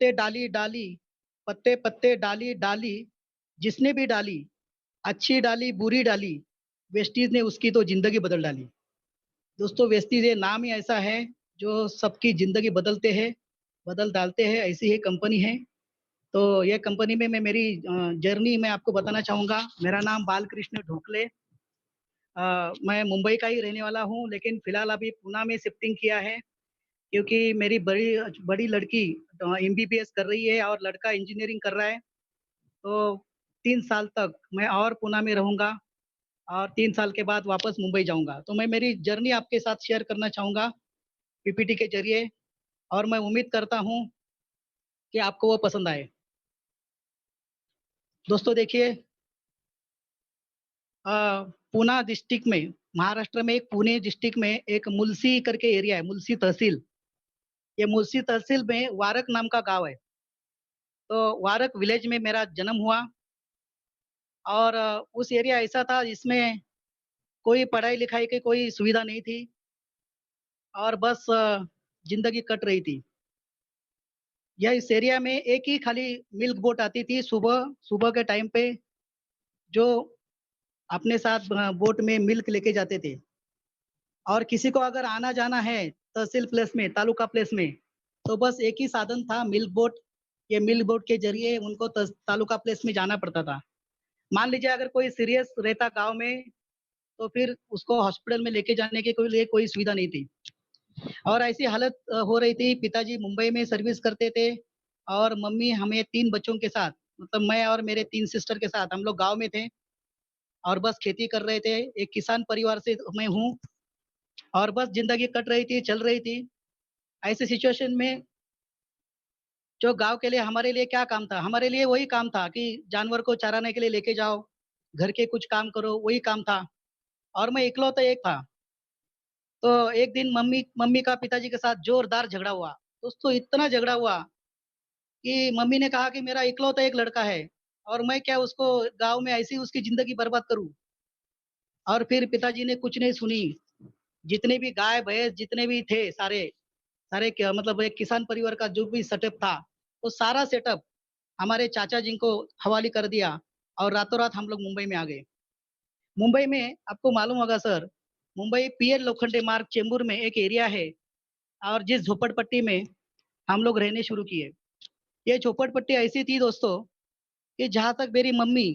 पत्ते डाली डाली, पत्ते पत्ते डाली डाली, जिसने भी डाली, अच्छी डाली बुरी डाली, वेस्टीज ने उसकी तो जिंदगी बदल डाली। दोस्तों वेस्टीज ये नाम ही ऐसा है जो सबकी जिंदगी बदलते हैं, बदल डालते हैं, ऐसी ही कंपनी है। तो ये कंपनी में मैं मेरी जर्नी मैं आपको बताना चाहूंगा। मेरा नाम बालकृष्ण ढोकले। मैं मुंबई का ही रहने वाला हूँ, लेकिन फिलहाल अभी पूना में शिफ्टिंग किया है, क्योंकि मेरी बड़ी बड़ी लड़की एमबीबीएस कर रही है और लड़का इंजीनियरिंग कर रहा है। तो 3 साल तक मैं और पूना में रहूंगा और 3 साल के बाद वापस मुंबई जाऊंगा। तो मैं मेरी जर्नी आपके साथ शेयर करना चाहूंगा पीपीटी के जरिए, और मैं उम्मीद करता हूँ कि आपको वो पसंद आए। दोस्तों देखिए, पूना डिस्ट्रिक्ट में, महाराष्ट्र में एक पुणे डिस्ट्रिक्ट में एक मुलसी करके एरिया है, मुलसी तहसील। ये मुलसी तहसील में वारक नाम का गांव है। तो वारक विलेज में मेरा जन्म हुआ, और उस एरिया ऐसा था जिसमें कोई पढ़ाई लिखाई की कोई सुविधा नहीं थी, और बस जिंदगी कट रही थी। यह इस एरिया में एक ही खाली मिल्क बोट आती थी सुबह सुबह के टाइम पे, जो अपने साथ बोट में मिल्क लेके जाते थे। और किसी को अगर आना जाना है तहसील प्लेस में, तालुका प्लेस में, तो बस एक ही साधन था, मिल्क बोट। ये मिल्क बोट के जरिए उनको तालुका प्लेस में जाना पड़ता था। मान लीजिए अगर कोई सीरियस रहता गांव में, तो फिर उसको हॉस्पिटल में लेके जाने की कोई सुविधा नहीं थी। और ऐसी हालत हो रही थी। पिताजी मुंबई में सर्विस करते थे, और मम्मी हमें 3 बच्चों के साथ, मतलब मैं और मेरे 3 सिस्टर के साथ हम लोग गाँव में थे, और बस खेती कर रहे थे। एक किसान परिवार से मैं हूँ, और बस जिंदगी कट रही थी, चल रही थी। ऐसे सिचुएशन में जो गाँव के लिए हमारे लिए क्या काम था? हमारे लिए वही काम था कि जानवर को चराने के लिए लेके जाओ, घर के कुछ काम करो, वही काम था। और मैं इकलौता एक था। तो एक दिन मम्मी मम्मी का पिताजी के साथ जोरदार झगड़ा हुआ। दोस्तों इतना झगड़ा हुआ कि मम्मी ने कहा कि मेरा इकलौता एक लड़का है, और मैं क्या उसको गाँव में ऐसी उसकी जिंदगी बर्बाद करूँ? और फिर पिताजी ने कुछ नहीं सुनी। जितने भी गाय भैंस जितने भी थे सारे, सारे क्या मतलब एक किसान परिवार का जो भी सेटअप था, वो सारा सेटअप हमारे चाचा जी को हवाले कर दिया, और रातों रात हम लोग मुंबई में आ गए। मुंबई में आपको मालूम होगा सर, मुंबई पीएल लोखंडे मार्ग चेंबूर में एक एरिया है, और जिस झोपड़पट्टी में हम लोग रहने शुरू किए। ये झोपड़पट्टी ऐसी थी दोस्तों कि जहाँ तक मेरी मम्मी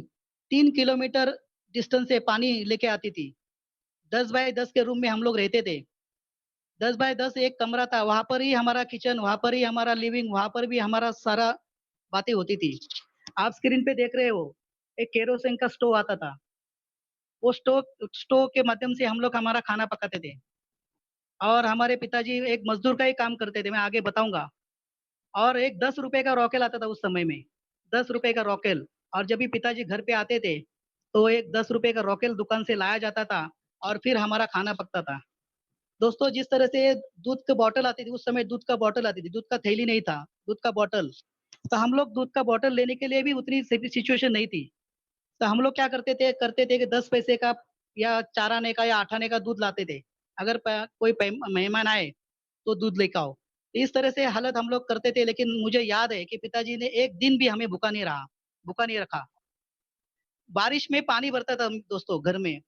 3 किलोमीटर डिस्टेंस से पानी लेके आती थी। 10 बाय 10 के रूम में हम लोग रहते थे। 10 बाय 10 एक कमरा था, वहां पर ही हमारा किचन, वहां पर ही हमारा लिविंग, वहां पर भी हमारा सारा बातें होती थी। आप स्क्रीन पे देख रहे हो, एक केरोसिन का स्टोव आता था। वो स्टोव स्टोव के माध्यम से हम लोग हमारा खाना पकाते थे। और हमारे पिताजी एक मजदूर का ही काम करते थे, मैं आगे बताऊंगा। और एक 10 रुपए का रॉकेल आता था उस समय में, 10 रुपए का रॉकेल। और जब भी पिताजी घर पे आते थे, तो एक 10 रुपए का रॉकेल दुकान से लाया जाता था, और फिर हमारा खाना पकता था। दोस्तों जिस तरह से दूध की बॉटल आती थी, उस समय दूध का बॉटल आती थी, दूध का थैली नहीं था, दूध का बॉटल। तो हम लोग दूध का बॉटल लेने के लिए भी उतनी सिचुएशन नहीं थी। तो हम लोग क्या करते थे कि 10 पैसे का या 4 आने का या 8 आने का दूध लाते थे। अगर कोई मेहमान आए तो दूध लेकर आओ। इस तरह से हालत हम लोग करते थे, लेकिन मुझे याद है कि पिताजी ने एक दिन भी हमें भूखा नहीं रखा। बारिश में पानी भरता था दोस्तों घर में,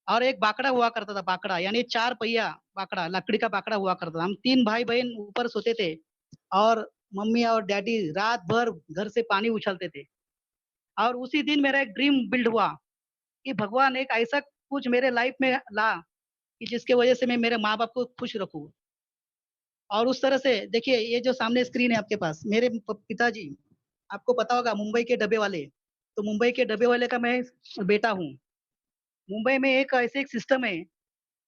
और एक बाकड़ा हुआ करता था, बाकड़ा यानी 4 पहिया बाकड़ा, लकड़ी का बाकड़ा हुआ करता था। हम 3 भाई बहन ऊपर सोते थे, और मम्मी और डैडी रात भर घर से पानी उछलते थे। और उसी दिन मेरा एक ड्रीम बिल्ड हुआ कि भगवान एक ऐसा कुछ मेरे लाइफ में ला कि जिसके वजह से मैं मेरे माँ बाप को खुश रखूं। और उस तरह से देखिए, ये जो सामने स्क्रीन है आपके पास, मेरे पिताजी, आपको पता होगा मुंबई के डब्बे वाले। तो मुंबई के डब्बे वाले का मैं बेटा हूँ। मुंबई में एक ऐसे एक सिस्टम है,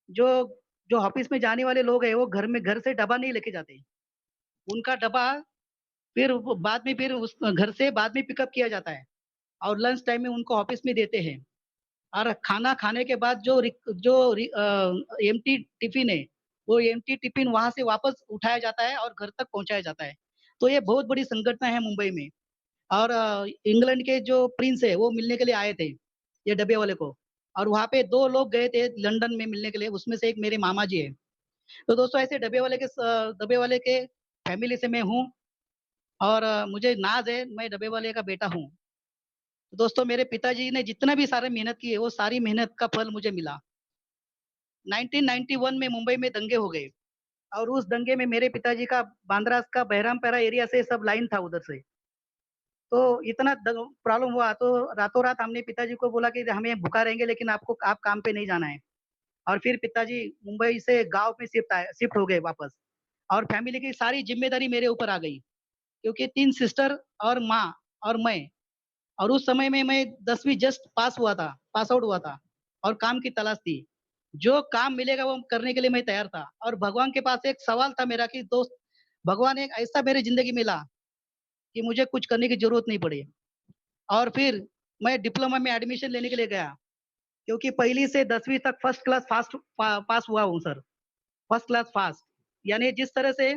जो जो ऑफिस में जाने वाले लोग हैं, वो घर से डब्बा नहीं लेके जाते। उनका डब्बा फिर बाद में फिर उस घर से बाद में पिकअप किया जाता है, और लंच टाइम में उनको ऑफिस में देते हैं। और खाना खाने के बाद जो एम्प्टी टिफिन है, वो एम्प्टी टिफिन वहां से वापस उठाया जाता है और घर तक पहुंचाया जाता है। तो ये बहुत बड़ी संगठन है मुंबई में। और इंग्लैंड के जो प्रिंस है वो मिलने के लिए आए थे ये डब्बे वाले को। और वहां पे 2 लोग गए थे लंदन में मिलने के लिए, उसमें से एक मेरे मामा जी है। तो दोस्तों ऐसे डब्बे वाले के फैमिली से मैं हूँ। और मुझे नाज़ है मैं डब्बे वाले का बेटा हूँ। तो दोस्तों मेरे पिताजी ने जितना भी सारे मेहनत की है, वो सारी मेहनत का फल मुझे मिला। 1991 में मुंबई में दंगे हो गए और उस दंगे में मेरे पिताजी का बांद्रा का बहरामपुरा एरिया से सब लाइन था उधर से। तो इतना प्रॉब्लम हुआ तो रातों रात हमने पिताजी को बोला कि हमें भूखा रहेंगे लेकिन आपको आप काम पे नहीं जाना है। और फिर पिताजी मुंबई से गाँव में शिफ्ट हो गए वापस और फैमिली की सारी ज़िम्मेदारी मेरे ऊपर आ गई क्योंकि 3 सिस्टर और माँ और मैं और उस समय में मैं 10वीं जस्ट पास आउट हुआ था और काम की तलाश थी। जो काम मिलेगा वो करने के लिए मैं तैयार था और भगवान के पास एक सवाल था मेरा कि दोस्त भगवान एक ऐसा मेरी ज़िंदगी में ला कि मुझे कुछ करने की ज़रूरत नहीं पड़े। और फिर मैं डिप्लोमा में एडमिशन लेने के लिए गया क्योंकि पहली से 10वीं तक फर्स्ट क्लास पास हुआ हूँ सर। फर्स्ट क्लास पास यानी जिस तरह से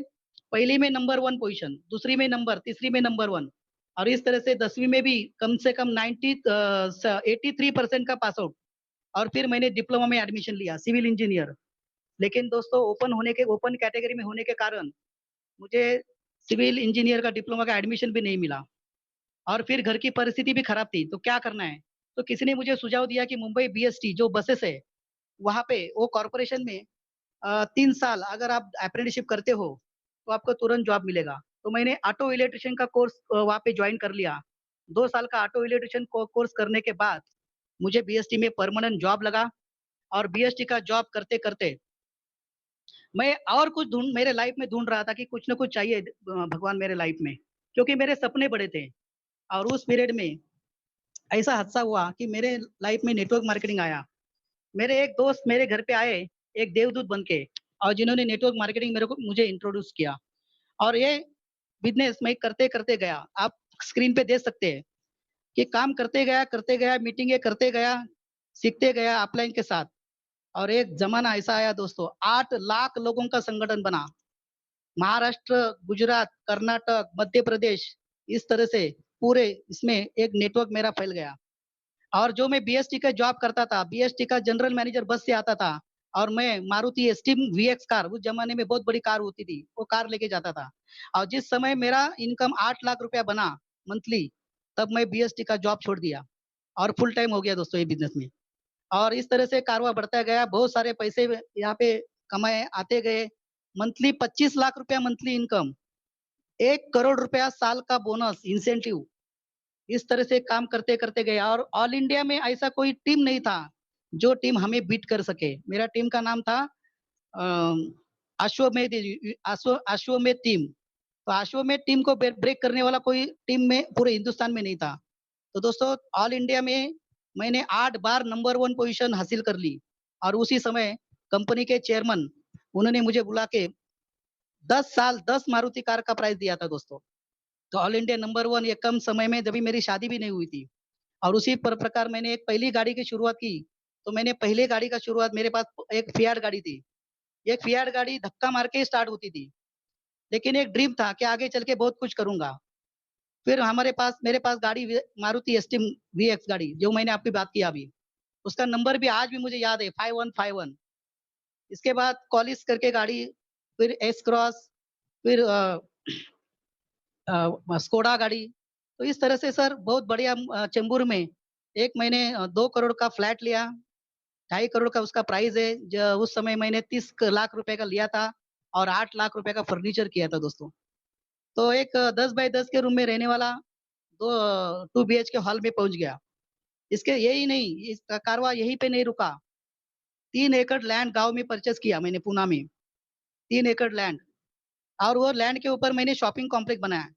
पहली में नंबर 1 पोज़ीशन, दूसरी में नंबर, तीसरी में नंबर 1 और इस तरह से 10वीं में भी कम से कम 83% का पास आउट और फिर मैंने डिप्लोमा में एडमिशन लिया सिविल इंजीनियर। लेकिन दोस्तों ओपन कैटेगरी में होने के कारण मुझे सिविल इंजीनियर का डिप्लोमा का एडमिशन भी नहीं मिला और फिर घर की परिस्थिति भी खराब थी, तो क्या करना है? तो किसी ने मुझे सुझाव दिया कि मुंबई बीएसटी जो बसेस है, वहाँ पे वो कॉर्पोरेशन में 3 साल अगर आप अप्रेंटिसशिप करते हो, तो आपको तुरंत जॉब मिलेगा। तो मैंने ऑटो इलेक्ट्रीशियन का कोर्स वहाँ पे जॉइन कर लिया। 2 साल का ऑटो इलेक्ट्रीशियन कोर्स करने के बाद मुझे बीएसटी में परमानेंट जॉब लगा और बीएसटी का जॉब करते-करते मैं और कुछ ढूँढ मेरे लाइफ में ढूँढ रहा था कि कुछ ना कुछ चाहिए भगवान मेरे लाइफ में, क्योंकि मेरे सपने बड़े थे और उस पीरियड में ऐसा हादसा हुआ कि मेरे लाइफ में नेटवर्क मार्केटिंग आया। मेरे एक दोस्त मेरे घर पे आए, एक देवदूत बन के और जिन्होंने नेटवर्क मार्केटिंग मुझे इंट्रोड्यूस किया और ये बिज़नेस मैं करते-करते गया। आप स्क्रीन पे देख सकते हैं कि काम करते गया, मीटिंगें करते गया, सीखते गया अपलाइन के साथ और एक ज़माना ऐसा आया दोस्तों 8 लाख लोगों का संगठन बना। महाराष्ट्र, गुजरात, कर्नाटक, मध्य प्रदेश इस तरह से पूरे इसमें एक नेटवर्क मेरा फैल गया। और जो मैं बीएसटी का जॉब करता था, बीएसटी का जनरल मैनेजर बस से आता था और मैं मारुति एस्टीम वीएक्स कार उस ज़माने में बहुत बड़ी कार होती थी, वो कार लेके जाता था। और जिस समय मेरा इनकम 8 लाख रुपया बना मंथली, तब मैं बीएसटी का जॉब छोड़ दिया और फुल टाइम हो गया दोस्तों ये बिज़नेस में। और इस तरह से कारवां बढ़ता गया, बहुत सारे पैसे यहाँ पे कमाए आते गए। मंथली 25 लाख रुपया मंथली इनकम, 1 करोड़ रुपया साल का बोनस, इंसेंटिव इस तरह से काम करते-करते गए और ऑल इंडिया में ऐसा कोई टीम नहीं था, जो टीम हमें बीट कर सके। मेरा टीम का नाम था अश्वमेध टीम। तो अश्वमेध टीम को ब्रेक करने वाला कोई टीम में पूरे हिंदुस्तान में नहीं था। तो दोस्तों ऑल इंडिया में मैंने 8 बार नंबर 1 पोज़ीशन हासिल कर ली और उसी समय कंपनी के चेयरमैन उन्होंने मुझे बुला के 10 साल 10 मारुति कार का प्राइज़ दिया था दोस्तों। तो ऑल इंडिया नंबर 1 ये कम समय में जभी मेरी शादी भी नहीं हुई थी। और उसी प्रकार मैंने एक पहली गाड़ी की शुरुआत की, तो मैंने पहली गाड़ी का शुरुआत मेरे पास एक फिएट गाड़ी थी। एक फिएट गाड़ी धक्का मार के स्टार्ट होती थी, लेकिन एक ड्रीम था कि आगे चल के बहुत कुछ करूँगा। फिर मेरे पास गाड़ी मारुति एस्टीम वीएक्स गाड़ी, जो मैंने आपकी बात की अभी, उसका नंबर भी आज भी मुझे याद है 5151। इसके बाद कॉलिस करके गाड़ी, फिर एस क्रॉस, फिर स्कोडा गाड़ी। तो इस तरह से सर बहुत बढ़िया चेंबूर में एक मैंने 2 करोड़ का फ्लैट लिया, 2.5 करोड़ का उसका प्राइस है। उस समय मैंने 30 लाख रुपए का लिया था और 8 लाख रुपए का फर्नीचर किया था दोस्तों। तो एक 10 बाय 10 के रूम में रहने वाला 2 बीएचके हॉल में पहुँच गया। इसके यही नहीं, इसका कारवां यहीं पे नहीं रुका। 3 एकड़ लैंड गाँव में परचेज़ किया मैंने पूना में, 3 एकड़ लैंड और वो लैंड के ऊपर मैंने शॉपिंग कॉम्प्लेक्स बनाया।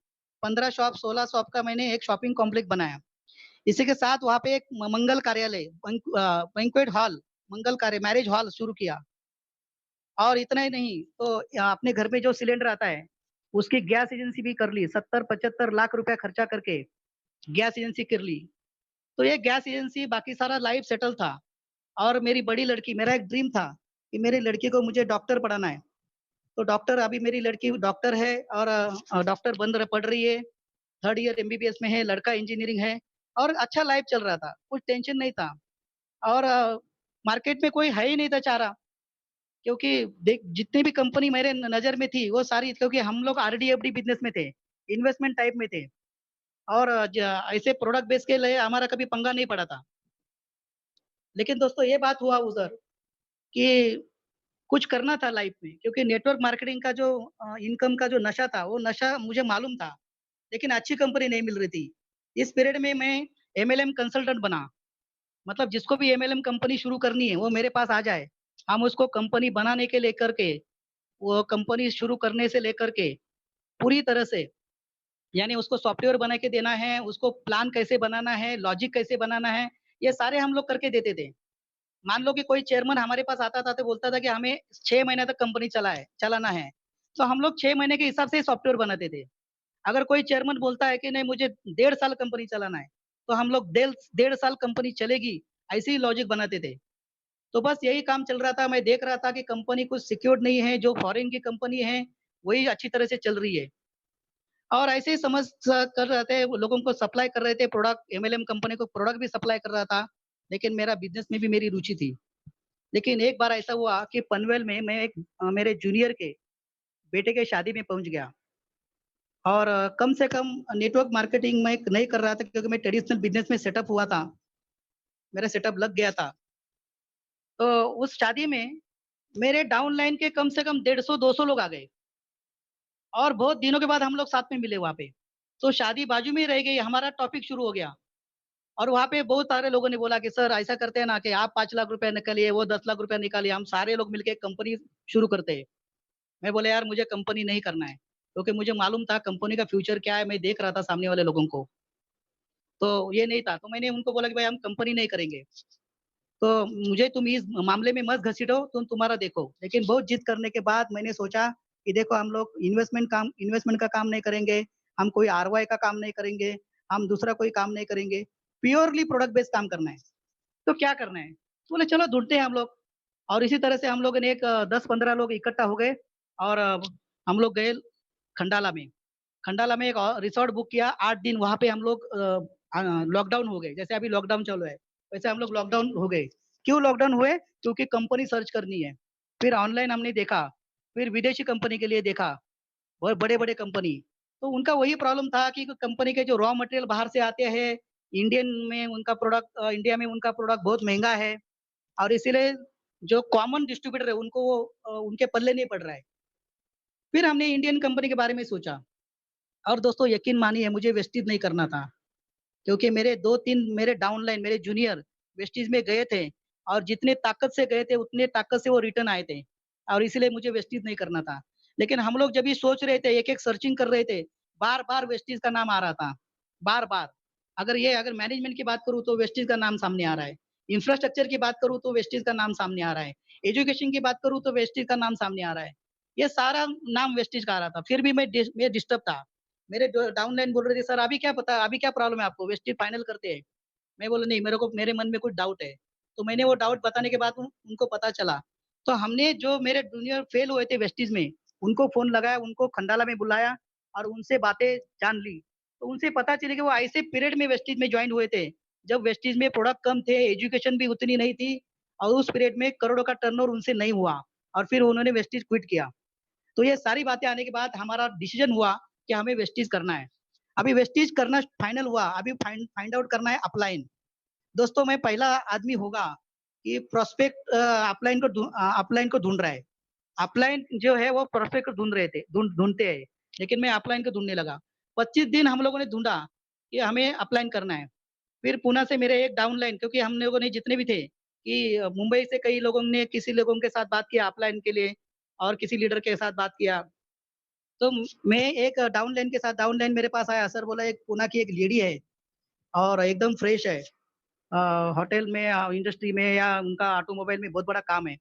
15 शॉप, 16 शॉप का मैंने एक शॉपिंग कॉम्प्लेक्स बनाया। इसी के साथ वहाँ पे एक मंगल कार्यालय, बैंक्वेट हॉल, मंगल कार्य मैरिज हॉल शुरू किया। और इतना ही नहीं, तो अपने घर में जो सिलेंडर आता है, उसकी गैस एजेंसी भी कर ली। 70-75 लाख रुपया खर्चा करके गैस एजेंसी कर ली। तो ये गैस एजेंसी बाकी सारा लाइफ सेटल था और मेरी बड़ी लड़की मेरा एक ड्रीम था कि मेरी लड़की को मुझे डॉक्टर पढ़ाना है। तो डॉक्टर अभी मेरी लड़की डॉक्टर है और डॉक्टर पढ़ रही है, 3rd ईयर एमबीबीएस में है, लड़का इंजीनियरिंग है और अच्छा लाइफ चल रहा था, कुछ टेंशन नहीं था और मार्केट में कोई है ही नहीं था चारा क्योंकि देख जितनी भी कंपनी मेरे नज़र में थी, वो सारी क्योंकि हम लोग आरडी-एफडी बिज़नेस में थे। इन्वेस्टमेंट टाइप में थे और ऐसे प्रोडक्ट बेस के लिए हमारा कभी पंगा नहीं पड़ा था। लेकिन दोस्तों ये बात हुआ उधर कि कुछ करना था लाइफ में क्योंकि नेटवर्क मार्केटिंग का जो इनकम का जो नशा था, वो नशा मुझे मालूम था, लेकिन अच्छी कंपनी नहीं मिल रही थी। इस पीरियड में मैं एमएलएम कंसल्टेंट बना। मतलब जिसको भी एमएलएम कंपनी शुरू करनी है, वो मेरे पास आ जाए। हम उसको कंपनी बनाने के लेकर के, वो कंपनी शुरू करने से लेकर के पूरी तरह से, यानी उसको सॉफ्टवेयर बना के देना है, उसको प्लान कैसे बनाना है, लॉजिक कैसे बनाना है, ये सारे हम लोग करके देते थे। मान लो कि कोई चेयरमैन हमारे पास आता था तो बोलता था कि हमें 6 महीने तक कंपनी चलाना है। तो हम लोग 6 महीने के हिसाब से सॉफ्टवेयर बनाते थे। अगर कोई चेयरमैन बोलता है कि नहीं मुझे 1.5 साल कंपनी चलाना है, तो हम लोग 1.5 साल कंपनी चलेगी, ऐसे ही लॉजिक बनाते थे। तो बस यही काम चल रहा था। मैं देख रहा था कि कंपनी कुछ सिक्योर्ड नहीं है, जो फॉरेन की कंपनी है, वही अच्छी तरह से चल रही है। और ऐसे ही कर रहे थे, वो लोगों को सप्लाई कर रहे थे प्रोडक्ट, एमएलएम कंपनी को प्रोडक्ट भी सप्लाई कर रहा था, लेकिन मेरा बिज़नेस में भी मेरी रुचि थी। लेकिन एक बार ऐसा हुआ कि पनवेल में मैं मेरे जूनियर के बेटे के शादी में पहुँच गया और कम से कम नेटवर्क मार्केटिंग मैं नहीं कर रहा था क्योंकि मैं ट्रेडिशनल बिज़नेस में सेटअप हुआ था, मेरा सेटअप लग गया था। तो उस शादी में मेरे डाउनलाइन के कम से कम 150-200 लोग आ गए और बहुत दिनों के बाद हम लोग साथ में मिले वहाँ पे। तो शादी बाजू में ही रह गई, हमारा टॉपिक शुरू हो गया और वहाँ पे बहुत सारे लोगों ने बोला कि सर ऐसा करते हैं ना कि आप 5 लाख रुपए निकालिए, वो 10 लाख रुपए निकालिए, हम सारे लोग मिलके एक कंपनी शुरू करते हैं। मैं बोला यार मुझे कंपनी नहीं करना है, क्योंकि मुझे मालूम था कंपनी का फ्यूचर क्या है, मैं देख रहा था सामने वाले लोगों को। तो ये नहीं था, तो मैंने उनको बोला कि भाई हम कंपनी नहीं करेंगे। तो मुझे तुम इस मामले में मत घसीटो, तुम तुम्हारा देखो। लेकिन बहुत जिद करने के बाद मैंने सोचा कि देखो हम लोग इन्वेस्टमेंट का काम नहीं करेंगे, हम कोई आरओआई का काम नहीं करेंगे, हम दूसरा कोई काम नहीं करेंगे, प्योरली प्रोडक्ट बेस्ड काम करना है। तो क्या करना है? तो बोले चलो ढूँढते हैं हम लोग। और इसी तरह से हम लोगों ने एक 10-15 लोग इकट्ठा हो गए और हम लोग गए खंडाला में। खंडाला में एक रिसॉर्ट बुक किया, 8 दिन वहाँ पे हम लोग लॉकडाउन हो गए। जैसे अभी लॉकडाउन चालू है, वैसे हम लोग लॉकडाउन हो गए। क्यों लॉकडाउन हुए? क्योंकि कंपनी सर्च करनी है। फिर ऑनलाइन हमने देखा, फिर विदेशी कंपनी के लिए देखा, और बड़े-बड़े कंपनी। तो उनका वही प्रॉब्लम था कि कंपनी के जो रॉ मटेरियल बाहर से आते हैं, इंडिया में उनका प्रोडक्ट बहुत महँगा है और इसीलिए जो कॉमन डिस्ट्रीब्यूटर है उनको वो उनके पल्ले नहीं पड़ रहा है। फिर हमने इंडियन कंपनी के बारे में सोचा और दोस्तों यकीन मानिए मुझे वेस्टेज नहीं करना था। क्योंकि मेरे 2-3 मेरे डाउनलाइन मेरे जूनियर वेस्टीज में गए थे और जितने ताकत से गए थे उतने ताकत से वो रिटर्न आए थे और इसलिए मुझे वेस्टीज नहीं करना था। लेकिन हम लोग जब ये सोच रहे थे, एक-एक सर्चिंग कर रहे थे, बार-बार वेस्टीज का नाम आ रहा था, बार-बार। अगर मैनेजमेंट की बात करूँ तो वेस्टीज का नाम सामने आ रहा है। इंफ्रास्ट्रक्चर की बात करूँ तो वेस्टीज का नाम सामने आ रहा है। एजुकेशन की बात करूँ तो वेस्टीज का नाम सामने आ रहा है। ये सारा नाम वेस्टीज का आ रहा था, फिर भी मैं डिस्टर्ब था। मेरे जो डाउनलाइन बोल रहे थे, "सर अभी क्या पता अभी क्या प्रॉब्लम है आपको? वेस्टीज फाइनल करते हैं।" मैं बोला, "नहीं, मेरे मन में कुछ डाउट है।" तो मैंने वो डाउट बताने के बाद उनको पता चला। तो हमने जो मेरे जूनियर फेल हुए थे वेस्टीज में, उनको फ़ोन लगाया, उनको खंडाला में बुलाया और उनसे बातें जान ली। तो उनसे पता चली कि वो ऐसे पीरियड में वेस्टीज में जॉइन हुए थे, जब वेस्टीज में प्रोडक्ट कम थे, एजुकेशन भी उतनी नहीं थी और उस पीरियड में करोड़ों का टर्नओवर उनसे नहीं हुआ और फिर उन्होंने वेस्टीज क्विट किया। तो ये सारी बातें आने के बाद हमारा डिसीजन हुआ कि हमें वेस्टीज करना है। अभी वेस्टीज करना फाइनल हुआ, अभी फाइंड आउट करना है अपलाइन। दोस्तों मैं पहला आदमी होगा कि प्रोस्पेक्ट अपलाइन को ढूँढ रहा है। अपलाइन जो है वो प्रोस्पेक्ट को ढूँढते हैं, लेकिन मैं अपलाइन को ढूँढने लगा। 25 दिन हम लोगों ने ढूँढा कि हमें अपलाइन करना है। फिर पुणे से मेरे एक डाउनलाइन, क्योंकि हम लोगों ने जितने भी थे कि मुंबई से कई लोगों ने किसी लोगों के साथ बात किया अपलाइन के लिए और किसी लीडर के साथ बात किया। तो मैं एक डाउनलाइन मेरे पास आया, सर बोला एक पुणे की एक लेडी है और एकदम फ्रेश है। होटल में इंडस्ट्री में या उनका ऑटोमोबाइल में बहुत बड़ा काम है।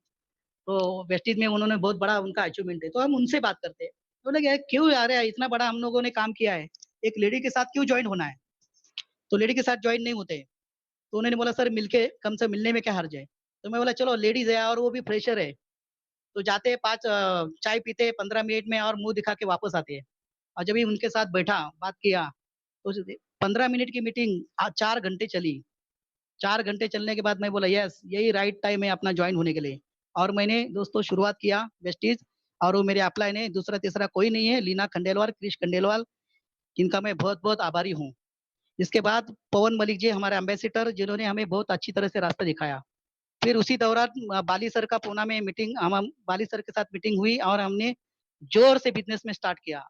तो वेस्टीज में उन्होंने बहुत बड़ा उनका अचीवमेंट है, तो हम उनसे बात करते हैं। तो बोले यार क्यों यार इतना बड़ा हम लोगों ने काम किया है, एक लेडी के साथ क्यों जॉइन होना है? तो लेडी के साथ जॉइन नहीं होते। तो उन्होंने बोला सर मिलके कम से मिलने में क्या हर्ज है? तो मैं बोला चलो लेडीज़ है और वो भी फ्रेशर है, तो जाते हैं 5 चाय पीते हैं 15 मिनट में और मुँह दिखा के वापस आते हैं। और जब भी उनके साथ बैठा, बात किया, तो 15 मिनट की मीटिंग 4 घंटे चली। 4 घंटे चलने के बाद मैं बोला यस, यही राइट टाइम है अपना जॉइन होने के लिए। और मैंने दोस्तों शुरुआत किया वेस्टीज और वो मेरे अपलाइन है, दूसरा-तीसरा कोई नहीं है, लीना खंडेलवाल, क्रिश खंडेलवाल इनका मैं बहुत-बहुत आभारी हूँ। इसके बाद पवन मलिक जी हमारे एम्बेसडर जिन्होंने हमें बहुत अच्छी तरह से रास्ता दिखाया। फिर उसी दौरान बाली सर का पूना में मीटिंग हम बाली सर के साथ मीटिंग हुई और हमने ज़ोर से बिज़नेस में स्टार्ट किया।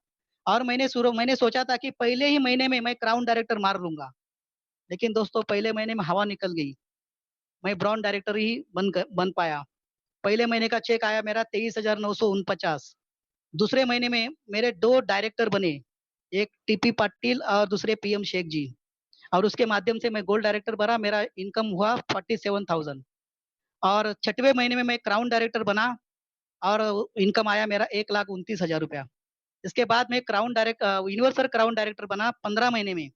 और मैंने सोचा था कि पहले ही महीने में मैं क्राउन डायरेक्टर मार लूँगा। लेकिन दोस्तों पहले महीने में हवा निकल गई। मैं ब्राउन डायरेक्टर ही बन पाया। पहले महीने का चेक आया मेरा 23,949। दूसरे महीने में मेरे 2 डायरेक्टर बने। एक टीपी पाटिल और दूसरे पीएम शेख जी। और उसके माध्यम से मैं गोल्ड डायरेक्टर बना, मेरा इनकम हुआ 47,000। और छठवें महीने में मैं क्राउन डायरेक्टर बना और इनकम आया मेरा 1,29,000 रुपया। इसके बाद मैं यूनिवर्सल क्राउन डायरेक्टर बना 15 महीने में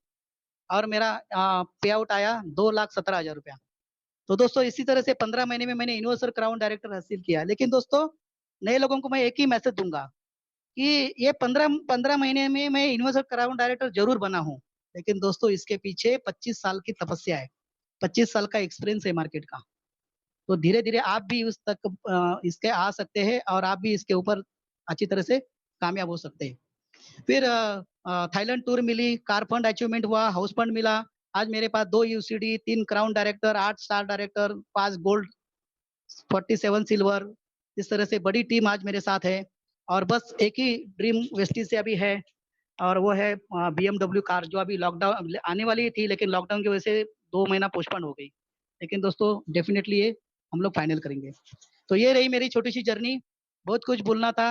और मेरा पे आउट आया 2,17,000 रुपया। तो दोस्तों इसी तरह से 15 महीने में मैंने यूनिवर्सल क्राउन डायरेक्टर हासिल किया। लेकिन दोस्तों नए लोगों को मैं एक ही मैसेज दूँगा कि ये 15 महीने में मैं यूनिवर्सल क्राउन डायरेक्टर ज़रूर बना हूँ। लेकिन दोस्तों इसके पीछे 25 साल की तपस्या है। 25 साल का एक्सपीरियंस है मार्केट का। तो धीरे-धीरे आप भी उस तक इसके आ सकते हैं और आप भी इसके ऊपर अच्छी तरह से कामयाब हो सकते हैं। फिर थाईलैंड टूर मिली, कार फंड अचीवमेंट हुआ, हाउस फंड मिला। आज मेरे पास 2 UCD, 3 crown director, 8 star director, 5 gold, 47 silver. इस तरह से बड़ी टीम आज मेरे साथ है और बस एक ही ड्रीम वेस्टीज से अभी है और वो है बीएमडब्ल्यू कार जो अभी लॉकडाउन आने वाली थी लेकिन लॉकडाउन की वजह से 2 महीना पोस्टपोन हो गई। लेकिन दोस्तों डेफिनिटली ये हम लोग फाइनल करेंगे। तो ये रही मेरी छोटी-सी जर्नी। बहुत कुछ बोलना था,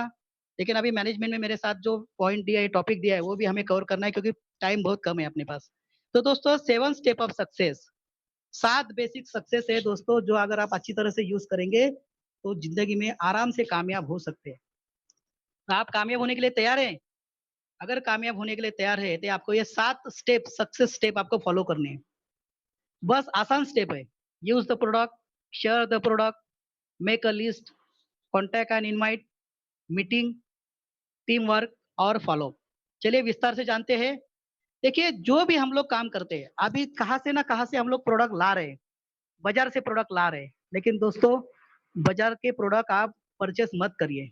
लेकिन अभी मैनेजमेंट में मेरे साथ जो पॉइंट दिया है, टॉपिक दिया है, वो भी हमें कवर करना है क्योंकि टाइम बहुत कम है अपने पास। तो दोस्तों 7 step of success, 7 basic success है दोस्तों जो अगर आप अच्छी तरह से यूज़ करेंगे, तो ज़िंदगी में आराम से कामयाब हो सकते हैं। तो आप कामयाब होने के लिए तैयार हैं? अगर कामयाब होने के लिए तैयार है, तो आपको ये 7 स्टेप सक्सेस स्टेप आपको फॉलो करने हैं। बस आसान स्टेप है। Use the product, share the product, make a list, contact and invite, meeting, team work और फॉलो। चलिए विस्तार से जानते हैं। देखिए जो भी हम लोग काम करते हैं, अभी कहाँ से ना कहाँ से हम लोग प्रोडक्ट ला रहे हैं, बाज़ार से प्रोडक्ट ला रहे हैं। लेकिन दोस्तों बाज़ार के प्रोडक्ट आप परचेज़ मत करिए।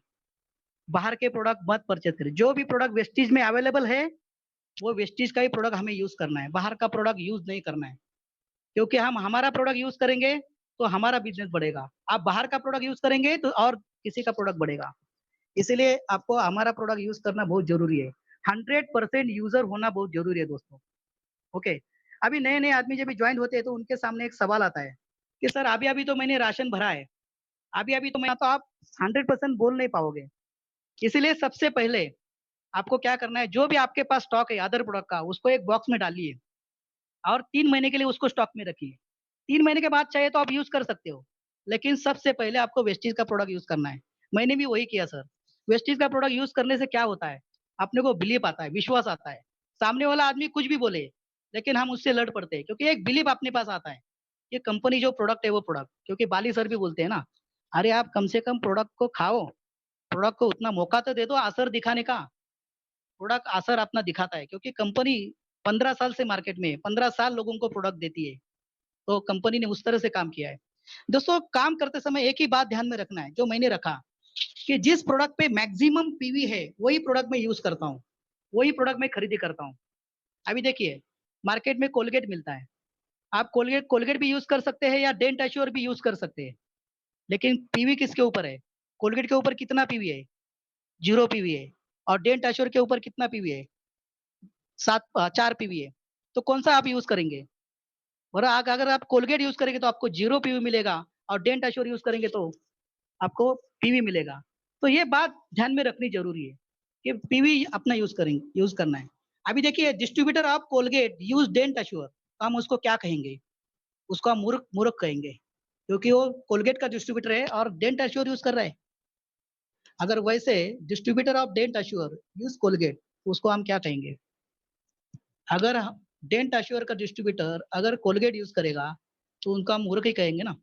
बाहर के प्रोडक्ट मत परचेज़ करिए। जो भी प्रोडक्ट वेस्टेज में अवेलेबल है, वो वेस्टेज का ही प्रोडक्ट हमें यूज़ करना है। बाहर का प्रोडक्ट यूज़ नहीं करना है। क्योंकि हम हमारा प्रोडक्ट यूज़ करेंगे, तो हमारा बिज़नेस बढ़ेगा। आप बाहर का प्रोडक्ट यूज़ करेंगे, तो और किसी का प्रोडक्ट बढ़ेगा। इसीलिए आपको हमारा प्रोडक्ट यूज़ करना बहुत ज़रूरी है। 100% यूज़र होना बहुत ज़रूरी है दोस्तों, ओके। अभी नए-नए आदमी जब भी जॉइन होते हैं, तो उनके सामने एक सवाल आता है कि सर अभी-अभी तो मैंने राशन भरा है, अभी-अभी तो मैं तो आप 100% बोल नहीं पाओगे। इसीलिए सबसे पहले आपको क्या करना है, जो भी आपके पास स्टॉक है अदर प्रोडक्ट का, उसको एक बॉक्स में डालिए और 3 महीने के लिए उसको स्टॉक में रखिए। 3 महीने के बाद चाहिए तो आप यूज़ कर सकते हो। लेकिन सबसे पहले आपको वेस्टीज का प्रोडक्ट यूज़ करना है। मैंने भी वही किया सर। वेस्टीज का प्रोडक्ट यूज़ करने से क्या होता है, अपने को बिलीव आता है, विश्वास आता है। सामने वाला आदमी कुछ भी बोले, लेकिन हम उससे लड़ पड़ते हैं क्योंकि एक बिलीव अपने पास आता है। ये कंपनी जो प्रोडक्ट है वो प्रोडक्ट क्योंकि बाली सर भी बोलते हैं ना, अरे आप कम से कम प्रोडक्ट को खाओ, प्रोडक्ट को उतना मौका तो दे दो असर दिखाने का। प्रोडक्ट असर अपना दिखाता है क्योंकि कंपनी 15 साल से मार्केट में है, 15 साल लोगों को प्रोडक्ट देती है। तो कंपनी ने उस तरह से काम किया है। दोस्तों काम करते समय एक ही बात ध्यान में रखना है, जो मैंने रखा कि जिस प्रोडक्ट पे मैक्सिमम पीवी है, वही प्रोडक्ट मैं यूज़ करता हूँ, वही प्रोडक्ट मैं खरीदी करता हूँ। अभी देखिए, मार्केट में कोलगेट मिलता है, आप कोलगेट कोलगेट भी यूज़ कर सकते हैं या डेंट एश्योर भी यूज़ कर सकते हैं, लेकिन पीवी किसके ऊपर है? कोलगेट के ऊपर कितना पीवी है? 0 पीवी है और डेंट एश्योर के ऊपर कितना पीवी है? 4 पीवी है। तो कौन-सा आप यूज़ करेंगे? और अगर आप कोलगेट यूज़ करेंगे तो आपको 0 पीवी मिलेगा और डेंट एश्योर यूज़ करेंगे तो आपको पीवी मिलेगा। तो ये बात ध्यान में रखनी ज़रूरी है कि पीवी अपना यूज़ करना है। अभी देखिए distributor of Colgate use Dent Assure, तो हम उसको क्या कहेंगे? उसको हम मूर्ख मूर्ख कहेंगे, क्योंकि वो कोलगेट का डिस्ट्रीब्यूटर है और डेंट एश्योर यूज़ कर रहा है। अगर वैसे distributor of Dent Assure use Colgate, तो उसको हम क्या कहेंगे? अगर ह डेंट एश्योर का डिस्ट्रीब्यूटर अगर कोलगेट यूज़ करेगा, तो उनको हम मूर्ख ही कहेंगे ना।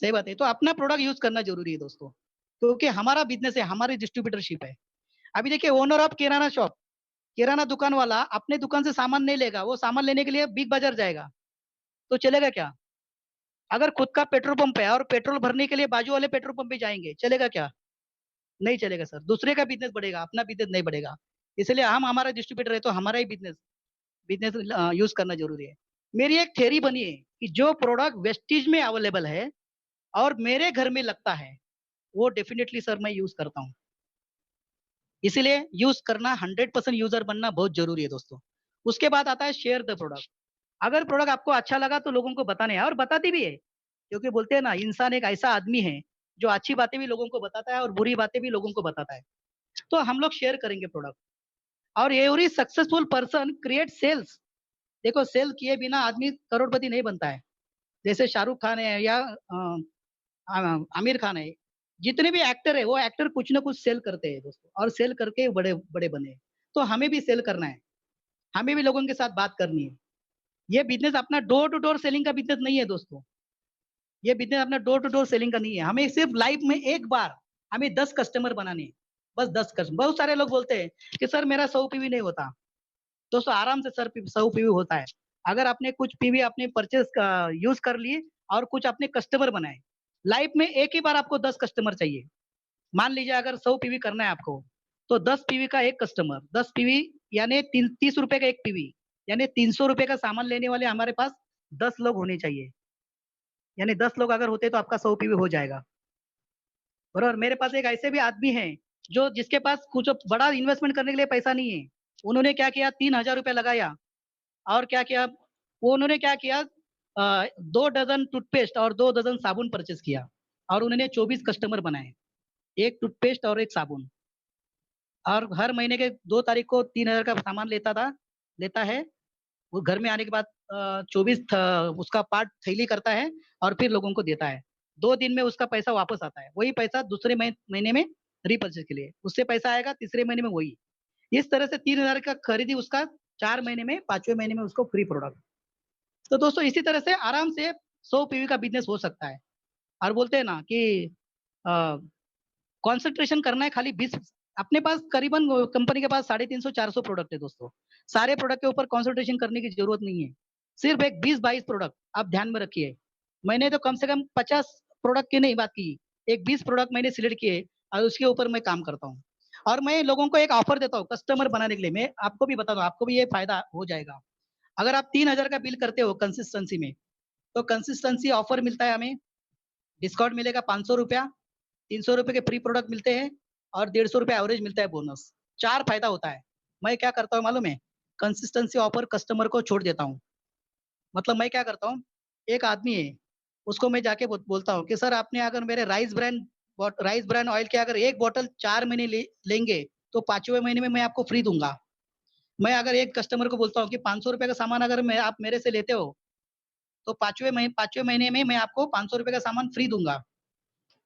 सही बात है। तो अपना प्रोडक्ट यूज़ करना ज़रूरी है दोस्तों, क्योंकि हमारा बिज़नेस है, हमारी डिस्ट्रीब्यूटरशिप है। अभी देखिए ओनर ऑफ किराना शॉप, किराना दुकान वाला अपने दुकान से सामान नहीं लेगा, वो सामान लेने के लिए बिग बाज़ार जाएगा, तो चलेगा क्या? अगर खुद का पेट्रोल पंप है और पेट्रोल भरने के लिए बाजू वाले पेट्रोल पंप पे जाएँगे, चलेगा क्या? नहीं चलेगा सर। दूसरे का बिज़नेस बढ़ेगा, अपना बिज़नेस नहीं बढ़ेगा। इसलिए हम हमारा डिस्ट्रीब्यूटर है तो हमारा ही बिजनेस बिजनेस यूज करना जरूरी है। मेरी एक थ्योरी बनी है कि जो प्रोडक्ट वेस्टेज में अवेलेबल है और मेरे घर में लगता है, वो डेफिनेटली सर मैं यूज करता हूँ। इसीलिए यूज करना 100% यूजर बनना बहुत जरूरी है दोस्तों। उसके बाद आता है शेयर द प्रोडक्ट। अगर प्रोडक्ट आपको अच्छा लगा तो लोगों को बताने है, और बताती भी है, क्योंकि बोलते हैं ना, इंसान एक ऐसा आदमी है जो अच्छी बातें भी लोगों को बताता है और बुरी बातें भी लोगों को बताता है। तो हम लोग शेयर करेंगे प्रोडक्ट। और every successful person create sales. देखो, सेल किए बिना आदमी करोड़पति नहीं बनता है। जैसे शाहरुख खान है या आमिर खान है, जितने भी एक्टर है वो एक्टर कुछ ना कुछ सेल करते हैं दोस्तों, और सेल करके बड़े बड़े बने हैं। तो हमें भी सेल करना है, हमें भी लोगों के साथ बात करनी है। ये बिजनेस अपना डोर टू डोर सेलिंग का बिजनेस नहीं है दोस्तों। ये बिजनेस अपना डोर टू डोर सेलिंग का नहीं है। हमें सिर्फ लाइफ में एक बार हमें 10 कस्टमर बनाने हैं, बस 10 कस्टमर। बहुत सारे लोग बोलते हैं कि सर मेरा 100 पीवी नहीं होता। दोस्तों आराम से सर 100 पीवी होता है। अगर आपने कुछ पीवी अपने परचेस यूज कर लिए और कुछ अपने कस्टमर बनाए। लाइफ में एक ही बार आपको 10 कस्टमर चाहिए। मान लीजिए अगर 100 पीवी करना है आपको, तो 10 पीवी का एक कस्टमर, 10 पीवी यानी 30 रुपए का एक पीवी, यानी 300 रुपए का सामान लेने वाले हमारे पास 10 लोग होने चाहिए। यानी 10 लोग अगर होते तो आपका 100 पीवी हो जाएगा। और मेरे पास एक ऐसे भी आदमी है जो जिसके पास कुछ बड़ा इन्वेस्टमेंट करने के लिए पैसा नहीं है। उन्होंने क्या किया, 3,000 रुपया लगाया। और क्या किया, वो उन्होंने क्या किया, 2 डजन टूथपेस्ट और 2 डजन साबुन परचेस किया। और उन्होंने 24 कस्टमर बनाए, एक टूथपेस्ट और एक साबुन। और हर महीने के 2 तारीख को 3,000 का सामान लेता है। वो घर में आने के बाद 24 उसका पार्ट थैली करता है और फिर लोगों को देता है। 2 दिन में उसका पैसा वापस आता है। वही पैसा दूसरे महीने में रीपर्चेज के लिए उससे पैसा आएगा, तीसरे महीने में वही। इस तरह से 3,000 का खरीदी उसका, 4 महीने में, 5वें महीने में उसको फ्री प्रोडक्ट। तो दोस्तों इसी तरह से आराम से 100 पीवी का बिजनेस हो सकता है। और बोलते हैं ना कि कॉन्सेंट्रेशन करना है खाली 20। अपने पास करीबन कंपनी के पास 350 400 प्रोडक्ट है दोस्तों। सारे प्रोडक्ट के ऊपर कॉन्सेंट्रेशन करने की जरूरत नहीं है। सिर्फ एक 20-22 प्रोडक्ट आप ध्यान में रखिए। मैंने तो कम से कम 50 प्रोडक्ट की नहीं बात की, एक 20 प्रोडक्ट मैंने सिलेक्ट किए और उसके ऊपर मैं काम करता हूँ। और मैं लोगों को एक ऑफर देता हूँ कस्टमर बनाने के लिए। मैं आपको भी बता दूं, आपको भी ये फायदा हो जाएगा। अगर आप 3,000 का बिल करते हो कंसिस्टेंसी में, तो कंसिस्टेंसी ऑफर मिलता है हमें। डिस्काउंट मिलेगा 500 रुपया, 300 रुपए के फ्री प्रोडक्ट मिलते हैं, और 150 रुपया एवरेज मिलता है बोनस। 4 फायदा होता है। मैं क्या करता हूँ मालूम है, कंसिस्टेंसी ऑफर कस्टमर को छोड़ देता हूँ। मतलब मैं क्या करता हूँ, एक आदमी है, उसको मैं जाके बोलता हूँ कि सर आपने अगर मेरे राइस ब्रांड ऑयल के अगर एक बोतल 4 महीने लेंगे, तो 5वें महीने में मैं आपको फ्री दूंगा। मैं अगर एक कस्टमर को बोलता हूँ कि 500 रुपए का सामान अगर आप मेरे से लेते हो, तो 5वें महीने में मैं आपको 500 रुपए का सामान फ्री दूंगा।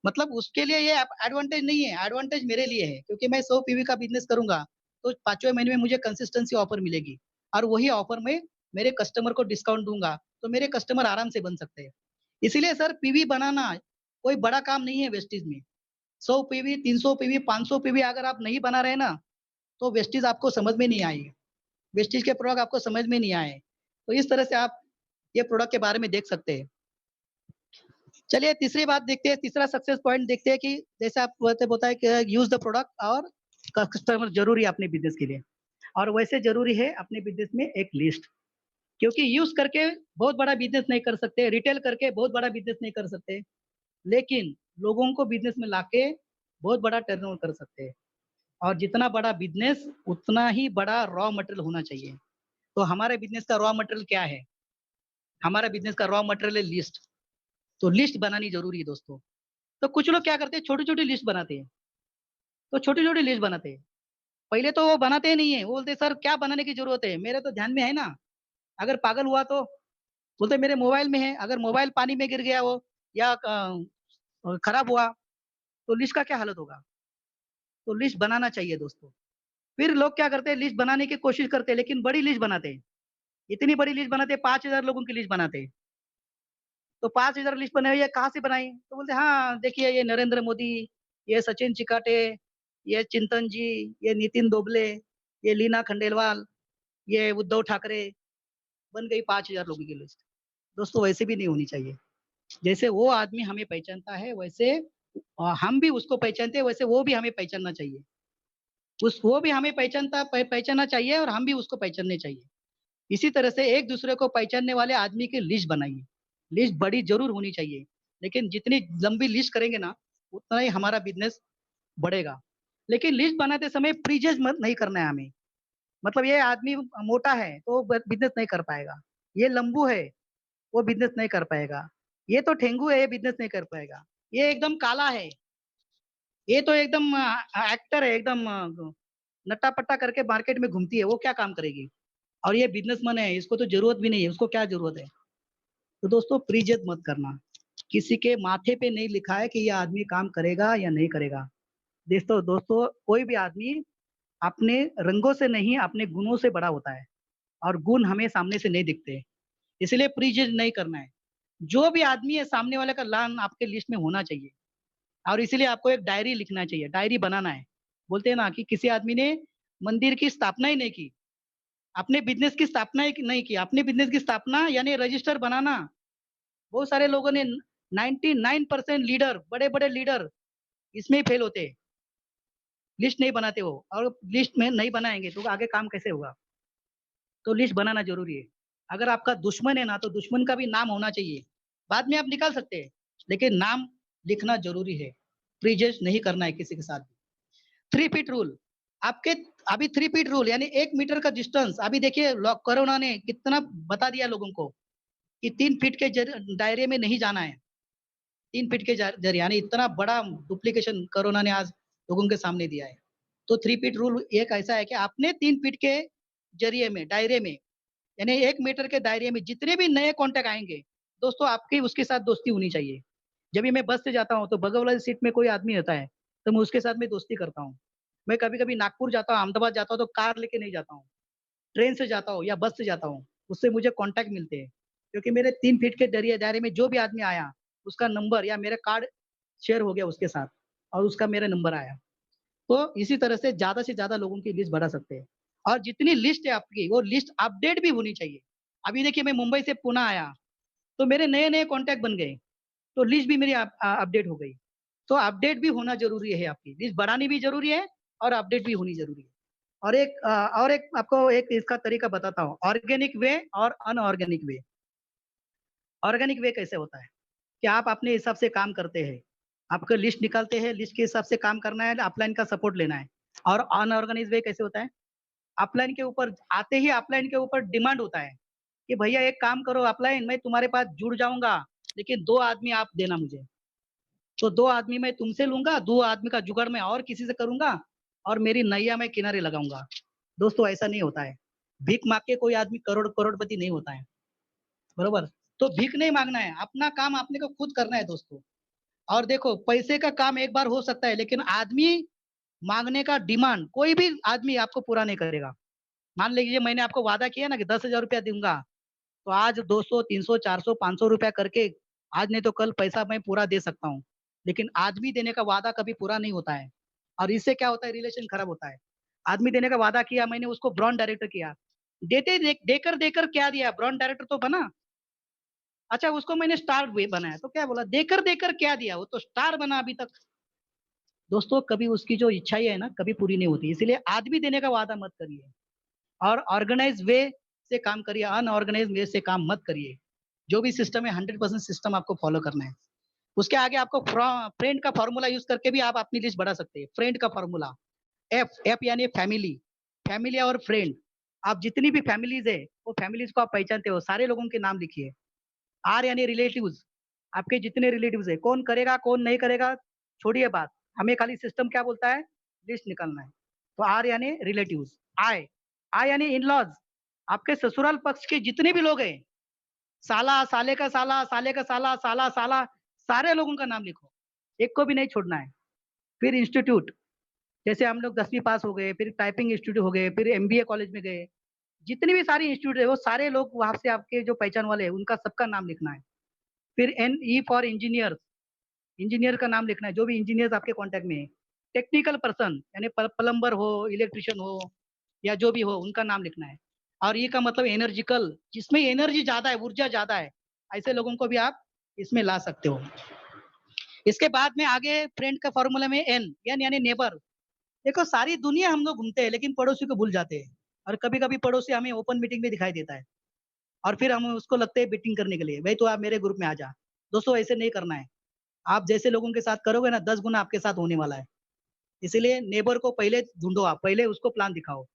मतलब उसके लिए ये एडवांटेज नहीं है, एडवांटेज मेरे लिए है, क्योंकि मैं 100 पीवी का बिजनेस करूंगा तो 5वें महीने में मुझे कंसिस्टेंसी ऑफर मिलेगी। और वही ऑफर में मेरे कस्टमर को डिस्काउंट दूंगा, तो मेरे कस्टमर आराम से बन सकते हैं। इसीलिए सर पीवी बनाना कोई बड़ा काम नहीं है वेस्टीज में। 100 पीवी, 300 पीवी, 500 पीवी अगर आप नहीं बना रहे ना, तो वेस्टीज आपको समझ में नहीं आएगी। वेस्टीज के प्रोडक्ट आपको समझ में नहीं आए। तो इस तरह से आप ये प्रोडक्ट के बारे में देख सकते हैं। चलिए तीसरी बात देखते हैं, तीसरा सक्सेस पॉइंट देखते हैं कि जैसे आप बोलता है कि यूज द प्रोडक्ट, और कस्टमर जरूरी है अपने बिजनेस के लिए। और वैसे जरूरी है अपने बिजनेस में एक लिस्ट। क्योंकि यूज करके बहुत बड़ा बिजनेस नहीं कर सकते, रिटेल करके बहुत बड़ा बिजनेस नहीं कर सकते, लेकिन लोगों को बिजनेस में लाके बहुत बड़ा टर्नओवर कर सकते हैं। और जितना बड़ा बिजनेस उतना ही बड़ा रॉ मटेरियल होना चाहिए। तो हमारे बिजनेस का रॉ मटेरियल क्या है? हमारा बिजनेस का रॉ मटेरियल है लिस्ट। तो लिस्ट बनानी जरूरी है दोस्तों। तो कुछ लोग क्या करते हैं, छोटी छोटी लिस्ट बनाते हैं। तो छोटी छोटी लिस्ट बनाते हैं। पहले तो वो बनाते ही नहीं है, वो बोलते हैं, सर क्या बनाने की जरूरत है, मेरे तो ध्यान में है ना। अगर पागल हुआ तो बोलते मेरे मोबाइल में है, अगर मोबाइल पानी में गिर गया वो, या खराब हुआ, तो लिस्ट का क्या हालत होगा। तो लिस्ट बनाना चाहिए दोस्तों। फिर लोग क्या करते हैं, लिस्ट बनाने की कोशिश करते हैं लेकिन बड़ी लिस्ट बनाते हैं। इतनी बड़ी लिस्ट बनाते हैं, 5,000 लोगों की लिस्ट बनाते हैं। तो 5,000 लिस्ट बनाई, ये कहाँ से बनाई, तो बोलते हाँ देखिए ये नरेंद्र मोदी, ये सचिन चिकाटे, ये चिंतन जी, ये नितिन दोबले, ये लीना खंडेलवाल, ये उद्धव ठाकरे, बन गई 5,000 लोगों की लिस्ट। दोस्तों वैसे भी नहीं होनी चाहिए। जैसे वो आदमी हमें पहचानता है, वैसे हम भी उसको पहचानते हैं, वैसे वो भी हमें पहचानना चाहिए। उस वो भी हमें पहचानना चाहिए और हम भी उसको पहचानने चाहिए। इसी तरह से एक दूसरे को पहचानने वाले आदमी की लिस्ट बनाइए। लिस्ट बड़ी जरूर होनी चाहिए, लेकिन जितनी लंबी लिस्ट करेंगे ना, उतना ही हमारा बिजनेस बढ़ेगा। लेकिन लिस्ट बनाते समय प्रीजज मत नहीं करना है हमें। मतलब ये आदमी मोटा है तो बिजनेस नहीं कर पाएगा, ये लंबू है वो बिजनेस नहीं कर पाएगा, ये तो ठेंगू है ये बिजनेस नहीं कर पाएगा, ये एकदम काला है, ये तो एकदम एक्टर है, एकदम नट्टा पट्टा करके मार्केट में घूमती है, वो क्या काम करेगी। और ये बिजनेसमैन है, इसको तो जरूरत भी नहीं है, उसको क्या जरूरत है। तो दोस्तों प्रीजज मत करना। किसी के माथे पे नहीं लिखा है कि ये आदमी काम करेगा या नहीं करेगा। दोस्तों दोस्तों कोई भी आदमी अपने रंगों से नहीं अपने गुणों से बड़ा होता है, और गुण हमें सामने से नहीं दिखते। इसलिए प्रीजज नहीं करना है। जो भी आदमी है सामने वाले का नाम आपके लिस्ट में होना चाहिए। और इसीलिए आपको एक डायरी लिखना चाहिए, डायरी बनाना है। बोलते हैं ना कि किसी आदमी ने मंदिर की स्थापना ही नहीं की, अपने बिजनेस की स्थापना ही नहीं की। अपने बिजनेस की स्थापना यानी रजिस्टर बनाना। बहुत सारे लोगों ने 99% लीडर, बड़े बड़े लीडर इसमें ही फेल होते हैं, लिस्ट नहीं बनाते हो। और लिस्ट में नहीं बनाएंगे तो आगे काम कैसे होगा। तो लिस्ट बनाना जरूरी है। अगर आपका दुश्मन है ना, तो दुश्मन का भी नाम होना चाहिए। बाद में आप निकाल सकते हैं, लेकिन नाम लिखना जरूरी है। प्रीजेस नहीं करना है किसी के साथ भी। 3 फीट रूल आपके, अभी 3 फीट रूल यानी 1 मीटर का डिस्टेंस। अभी देखिए कोरोना ने कितना बता दिया लोगों को कि 3 फीट के दायरे में नहीं जाना है। 3 फीट के जरिए यानी इतना बड़ा डुप्लीकेशन कोरोना ने आज लोगों के सामने दिया है। तो 3 फीट रूल एक ऐसा है कि आपने 3 फीट के जरिए में, दायरे में, यानी 1 मीटर के दायरे में जितने भी नए कॉन्टेक्ट आएंगे, दोस्तों आपकी उसके साथ दोस्ती होनी चाहिए। जब भी मैं बस से जाता हूँ तो बगल वाली सीट में कोई आदमी होता है, तो मैं उसके साथ में दोस्ती करता हूँ। मैं कभी कभी नागपुर जाता हूँ, अहमदाबाद जाता हूँ, तो कार लेके नहीं जाता हूँ, ट्रेन से जाता हूँ या बस से जाता हूँ। उससे मुझे कॉन्टैक्ट मिलते हैं, क्योंकि मेरे 3 फीट के दरिया दायरे में जो भी आदमी आया, उसका नंबर या मेरा कार्ड शेयर हो गया उसके साथ, और उसका मेरा नंबर आया। तो इसी तरह से ज्यादा लोगों की लिस्ट बढ़ा सकते हैं। और जितनी लिस्ट है आपकी, वो लिस्ट अपडेट भी होनी चाहिए। अभी देखिए मैं मुंबई से पुणे आया, तो मेरे नए नए कॉन्टैक्ट बन गए, तो लिस्ट भी मेरी अपडेट हो गई। तो अपडेट भी होना जरूरी है, आपकी लिस्ट बढ़ानी भी जरूरी है और अपडेट भी होनी जरूरी है। और एक आपको एक इसका तरीका बताता हूँ, ऑर्गेनिक वे और अनऑर्गेनिक वे। ऑर्गेनिक वे कैसे होता है कि आप अपने हिसाब से काम करते हैं, आपको लिस्ट निकालते हैं, लिस्ट के हिसाब से काम करना है, अपलाइन का सपोर्ट लेना है। और अनऑर्गेनाइज वे कैसे होता है, अपलाइन के ऊपर आते ही अपलाइन के ऊपर डिमांड होता है कि भैया एक काम करो अपलाइन, मैं तुम्हारे पास जुड़ जाऊंगा, लेकिन 2 आदमी आप देना मुझे। तो 2 आदमी मैं तुमसे लूंगा, 2 आदमी का जुगाड़ मैं और किसी से करूंगा, और मेरी नैया मैं किनारे लगाऊंगा। दोस्तों ऐसा नहीं होता है। भीख मांग के कोई आदमी करोड़पति नहीं होता है, बरोबर। तो भीख नहीं मांगना है, अपना काम आपने को खुद करना है दोस्तों। और देखो पैसे का काम एक बार हो सकता है, लेकिन आदमी मांगने का डिमांड कोई भी आदमी आपको पूरा नहीं करेगा। मान लीजिए मैंने आपको वादा किया ना कि 10,000 रुपया दूंगा, तो आज 200 300 400 500 रुपया करके, आज नहीं तो कल पैसा मैं पूरा दे सकता हूँ। लेकिन आदमी देने का वादा कभी पूरा नहीं होता है, और इससे क्या होता है, रिलेशन खराब होता है। आदमी देने का वादा किया, मैंने उसको ब्रॉन्ड डायरेक्टर किया, देकर देकर क्या दिया, ब्रॉन्ड डायरेक्टर तो बना। अच्छा उसको मैंने स्टार वे बनाया, तो क्या बोला, देकर देकर क्या दिया, वो तो स्टार बना अभी तक। दोस्तों कभी उसकी जो इच्छाएं है ना, कभी पूरी नहीं होती। इसीलिए आदमी देने का वादा मत करिए, और ऑर्गेनाइज वे से काम करिए, अनऑर्गेनाइज वे से काम मत करिए। जो भी सिस्टम है 100% सिस्टम आपको फॉलो करना है। उसके आगे आपको फ्रेंड का फॉर्मूला यूज करके भी आप अपनी लिस्ट बढ़ा सकते हैं। फ्रेंड का फॉर्मूला, एफ एफ यानी फैमिली, फैमिली और फ्रेंड। आप जितनी भी फैमिलीज है, वो फैमिलीज को आप पहचानते हो, सारे लोगों के नाम लिखिए। आर यानी रिलेटिव्स, आपके जितने रिलेटिव्स है, कौन करेगा कौन नहीं करेगा छोड़िए बात, हमें खाली सिस्टम क्या बोलता है, लिस्ट निकालना है। तो आर यानी रिलेटिव्स। आई, आई यानी इन लॉज, आपके ससुराल पक्ष के जितने भी लोग हैं, साला, साले का साला, साले का साला, साला साला, सारे लोगों का नाम लिखो, एक को भी नहीं छोड़ना है। फिर इंस्टीट्यूट, जैसे हम लोग 10वीं पास हो गए, फिर टाइपिंग इंस्टीट्यूट हो गए, फिर एमबीए कॉलेज में गए, जितनी भी सारी इंस्टीट्यूट है, वो सारे लोग वहां से आपके जो पहचान वाले हैं, उनका सबका नाम लिखना है। फिर N E for engineer, engineer का नाम लिखना है, जो भी इंजीनियर्स आपके कांटेक्ट में है। टेक्निकल पर्सन यानी प्लम्बर हो, इलेक्ट्रिशियन हो, या जो भी हो, उनका नाम लिखना है। और ये का मतलब एनर्जिकल, जिसमें एनर्जी ज्यादा है, ऊर्जा ज्यादा है, ऐसे लोगों को भी आप इसमें ला सकते हो। इसके बाद में आगे फ्रेंड का फॉर्मूला में एन, एन यानी नेबर, देखो सारी दुनिया हम लोग घूमते हैं लेकिन पड़ोसी को भूल जाते हैं। और कभी-कभी पड़ोसी हमें ओपन मीटिंग में दिखाई देता है और फिर हम उसको लगते है मीटिंग करने के लिए, भाई तू आप मेरे ग्रुप में आ जा। दोस्तों ऐसे नहीं करना है। आप जैसे लोगों के साथ करोगे ना 10 गुना आपके साथ होने वाला है। इसीलिए नेबर को पहले ढूँढो आप, पहले उसको प्लान दिखाओ।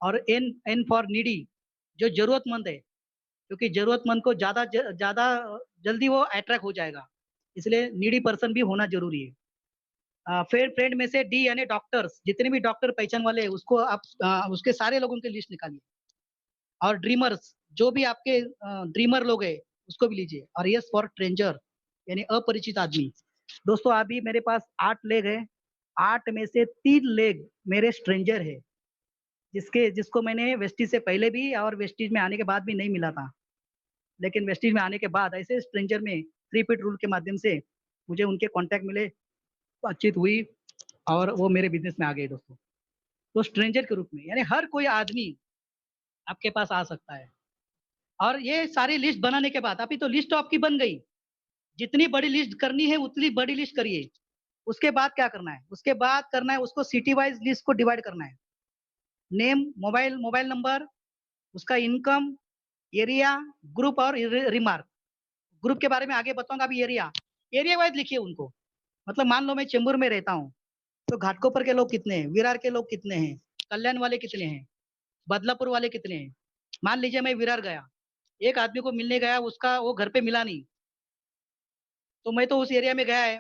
और एन एन फॉर नीडी, जो ज़रूरतमंद है, क्योंकि ज़रूरतमंद को ज़्यादा जल्दी वो अट्रैक्ट हो जाएगा। इसलिए नीडी पर्सन भी होना ज़रूरी है। फिर फ्रेंड में से डी यानी डॉक्टर्स, जितने भी डॉक्टर पहचान वाले हैं उसको आप उसके सारे लोगों की लिस्ट निकालिए। और ड्रीमर्स, जो भी आपके ड्रीमर लोग हैं उसको भी लीजिए। और यस फॉर स्ट्रेंजर यानी अपरिचित आदमी। दोस्तों अभी मेरे पास 8 लेग है, 8 में से 3 लेग मेरे स्ट्रेंजर है, जिसको मैंने वेस्टीज से पहले भी और वेस्टीज में आने के बाद भी नहीं मिला था। लेकिन वेस्टीज में आने के बाद ऐसे स्ट्रेंजर में 3 फीट रूल के माध्यम से मुझे उनके कॉन्टैक्ट मिले, बातचीत हुई और वो मेरे बिज़नेस में आ गए दोस्तों। तो स्ट्रेंजर के रूप में यानी हर कोई आदमी आपके पास आ सकता है। और ये सारी लिस्ट बनाने के बाद, अभी तो लिस्ट तो आपकी बन गई, जितनी बड़ी लिस्ट करनी है उतनी बड़ी लिस्ट करिए। उसके बाद क्या करना है? उसके बाद करना है उसको सिटी वाइज़ लिस्ट को डिवाइड करना है। नेम, मोबाइल मोबाइल नंबर, उसका इनकम, एरिया, ग्रुप और रिमार्क। ग्रुप के बारे में आगे बताऊँगा, अभी एरिया। एरिया वाइज़ लिखिए उनको। मतलब मान लो मैं चेंबूर में रहता हूँ, तो घाटकोपर के लोग कितने हैं? विरार के लोग कितने हैं? कल्याण वाले कितने हैं? बदलापुर वाले कितने हैं? मान लीजिए मैं विरार गया, एक आदमी को मिलने गया, उसका वो घर पे मिला नहीं, तो मैं तो उस एरिया में गया है,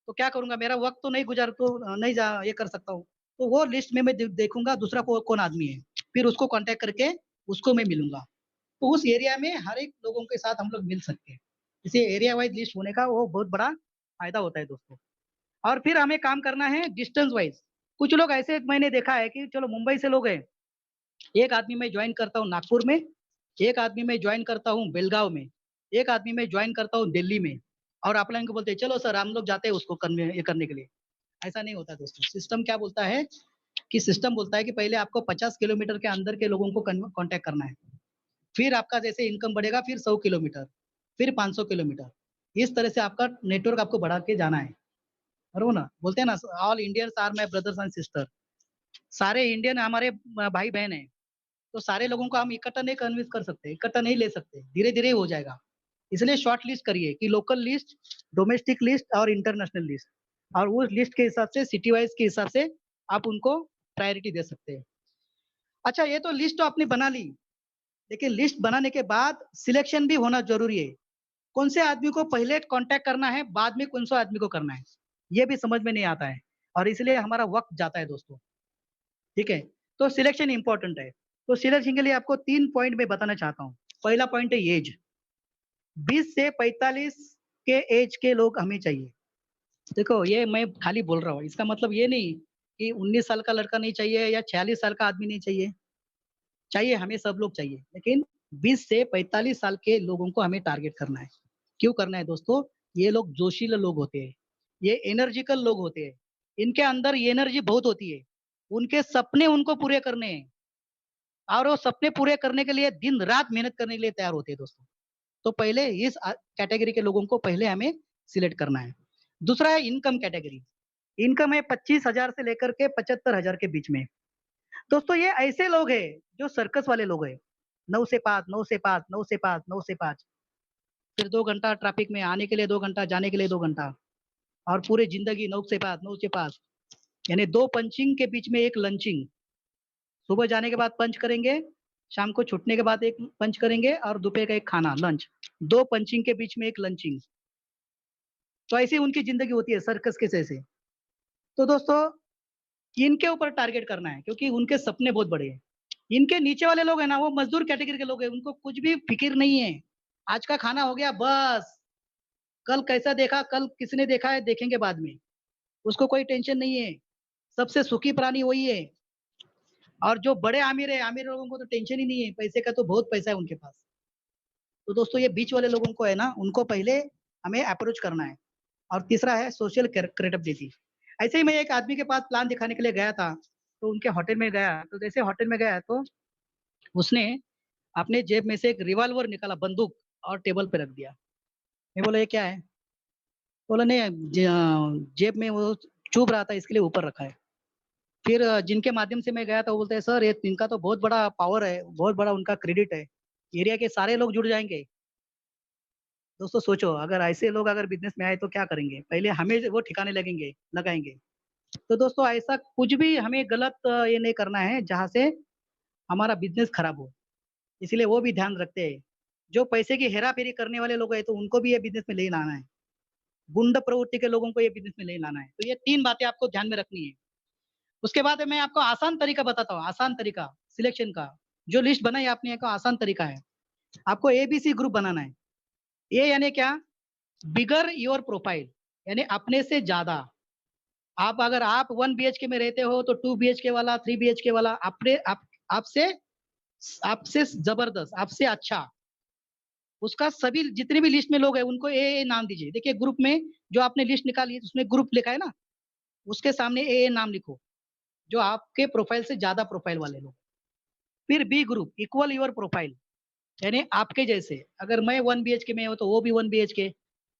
तो क्या करूँगा? मेरा वक़्त तो नहीं गुज़ार तो नहीं जा ये कर सकता हूँ। तो वो लिस्ट में मैं देखूँगा दूसरा कौन आदमी है, फिर उसको कॉन्टैक्ट करके उसको मैं मिलूँगा। तो उस एरिया में हर एक लोगों के साथ हम लोग मिल सकते हैं। इसे एरिया वाइज़ लिस्ट होने का वो बहुत बड़ा फ़ायदा होता है दोस्तों। और फिर हमें काम करना है डिस्टेंस वाइज़। कुछ लोग ऐसे मैंने देखा है कि चलो मुंबई से लोग हैं, एक आदमी मैं जॉइन करता हूँ नागपुर में, एक आदमी मैं जॉइन करता हूँ बेलगाँव में, एक आदमी मैं जॉइन करता हूँ दिल्ली में, और अपलाइन को बोलते हैं चलो सर हम लोग जाते हैं उसको करने के लिए। ऐसा नहीं होता दोस्तों। सिस्टम क्या बोलता है कि सिस्टम बोलता है कि पहले आपको 50 किलोमीटर के अंदर के लोगों को कॉन्टैक्ट करना है। फिर आपका जैसे इनकम बढ़ेगा, फिर 100 किलोमीटर, फिर 500 किलोमीटर। इस तरह से आपका नेटवर्क आपको बढ़ा के जाना है। बरोबर ना? बोलते हैं ना, all Indians are my brothers and sister. सारे इंडियन हमारे भाई-बहन हैं। तो सारे लोगों को हम इकट्ठा नहीं कन्विंस कर सकते, इकट्ठा नहीं ले सकते, धीरे-धीरे ही हो जाएगा। इसलिए शॉर्ट लिस्ट करिए कि लोकल लिस्ट, डोमेस्टिक लिस्ट और इंटरनेशनल लिस्ट, और उस लिस्ट के हिसाब से सिटी वाइज़ के हिसाब से आप उनको प्रायोरिटी दे सकते हैं। अच्छा, ये तो लिस्ट तो आपने बना ली, लेकिन लिस्ट बनाने के बाद सिलेक्शन भी होना ज़रूरी है। कौन से आदमी को पहले कॉन्टैक्ट करना है, बाद में कौन-सा आदमी को करना है, ये भी समझ में नहीं आता है और इसलिए हमारा वक़्त जाता है दोस्तों। ठीक है? तो सिलेक्शन इम्पोर्टेंट है। तो सिलेक्शन के लिए आपको 3 पॉइंट मैं बताना चाहता हूँ। पहला पॉइंट है ऐज। 20 से 45 के ऐज के लोग हमें चाहिए। देखो ये मैं खाली बोल रहा हूँ, इसका मतलब ये नहीं कि 19 साल का लड़का नहीं चाहिए या 46 साल का आदमी नहीं चाहिए। चाहिए, हमें सब लोग चाहिए, लेकिन 20 से 45 साल के लोगों को हमें टारगेट करना है। क्यों करना है दोस्तों? ये लोग जोशीले लोग होते हैं, ये एनर्जिकल लोग होते हैं, इनके अंदर ये एनर्जी बहुत होती है। उनके सपने उनको पूरे करने हैं और वो सपने पूरे करने के लिए दिन-रात मेहनत करने के लिए तैयार होते हैं दोस्तों। तो पहले इस कैटेगरी के लोगों को पहले हमें सिलेक्ट करना है। दूसरा है इनकम कैटेगरी। इनकम है 25,000 से लेकर के 75,000 के बीच में। दोस्तों ये ऐसे लोग हैं जो सर्कस वाले लोग हैं। 9 से 5, 9 से 5, 9 से 5, 9 से 5, फिर 2 घंटा ट्रैफिक में आने के लिए 2 घंटा, जाने के लिए 2 घंटा, और पूरी ज़िंदगी 9 से 5, 9 से 5, यानी 2 पंचिंग के बीच में 1 लंचिंग। सुबह जाने के बाद पंच करेंगे, शाम को छूटने के बाद 1 पंच करेंगे और दोपहर का 1 खाना, लंच। 2 पंचिंग के बीच में 1 लंचिंग। तो ऐसी उनकी ज़िंदगी होती है सर्कस के जैसे। तो दोस्तों इनके ऊपर टारगेट करना है क्योंकि उनके सपने बहुत बड़े हैं। इनके नीचे वाले लोग हैं ना, वो मज़दूर कैटेगरी के लोग हैं, उनको कुछ भी फ़िक्र नहीं है। आज का खाना हो गया बस, कल कैसा देखा, कल किसने देखा है देखेंगे बाद में। उसको कोई टेंशन नहीं है। सबसे सुखी प्राणी वही है। और जो बड़े अमीर है, अमीर लोगों को तो टेंशन ही नहीं है, पैसे का तो बहुत पैसा है उनके पास। तो दोस्तों ये बीच वाले लोगों को है ना, उनको पहले हमें अप्रोच करना है। और तीसरा है सोशल क्रेडिबिलिटी। ऐसे ही मैं एक आदमी के पास प्लान दिखाने के लिए गया था, तो उनके होटल में गया, तो जैसे होटल में गया तो उसने अपने जेब में से एक रिवॉल्वर निकाला, बंदूक, और टेबल पे रख दिया। मैं बोला ये क्या है? बोला नहीं जेब में वो चुभ रहा था इसके लिए ऊपर रखा है। फिर जिनके माध्यम से मैं गया था वो बोलते हैं सर ये इनका तो बहुत बड़ा पावर है, बहुत बड़ा उनका क्रेडिट है, एरिया के सारे लोग जुड़ जाएंगे। दोस्तों सोचो अगर ऐसे लोग अगर बिजनेस में आए तो क्या करेंगे, पहले हमें वो ठिकाने लगेंगे लगाएंगे। तो दोस्तों ऐसा कुछ भी हमें गलत ये नहीं करना है जहाँ से हमारा बिजनेस खराब हो, इसलिए वो भी ध्यान रखते हैं। जो पैसे की हेरा फेरी करने वाले लोग हैं तो उनको भी ये बिजनेस में ले लाना है, गुंड प्रवृत्ति के लोगों को ये बिजनेस में ले लाना है। तो ये 3 बातें आपको ध्यान में रखनी है। उसके बाद मैं आपको आसान तरीका बताता हूँ, आसान तरीका सिलेक्शन का। जो लिस्ट बनाई आपने एक आसान तरीका है। आपको एबीसी ग्रुप बनाना है। ए यानी क्या? बिगर योर प्रोफाइल, यानी अपने से ज्यादा। आप अगर आप 1 बीएचके में रहते हो तो 2 बीएचके वाला, 3 बीएचके वाला अपने आपसे आपसे जबरदस्त, आपसे अच्छा, उसका सभी जितने भी लिस्ट में लोग हैं उनको ए नाम दीजिए। देखिए ग्रुप में जो आपने लिस्ट निकाली है उसमें ग्रुप लिखा है ना, उसके सामने ए नाम लिखो, जो आपके प्रोफाइल से ज्यादा प्रोफाइल वाले लोग। फिर B group equal your profile, यानी आपके जैसे। अगर मैं 1 बीएचके में हूँ तो वो भी 1 बीएचके,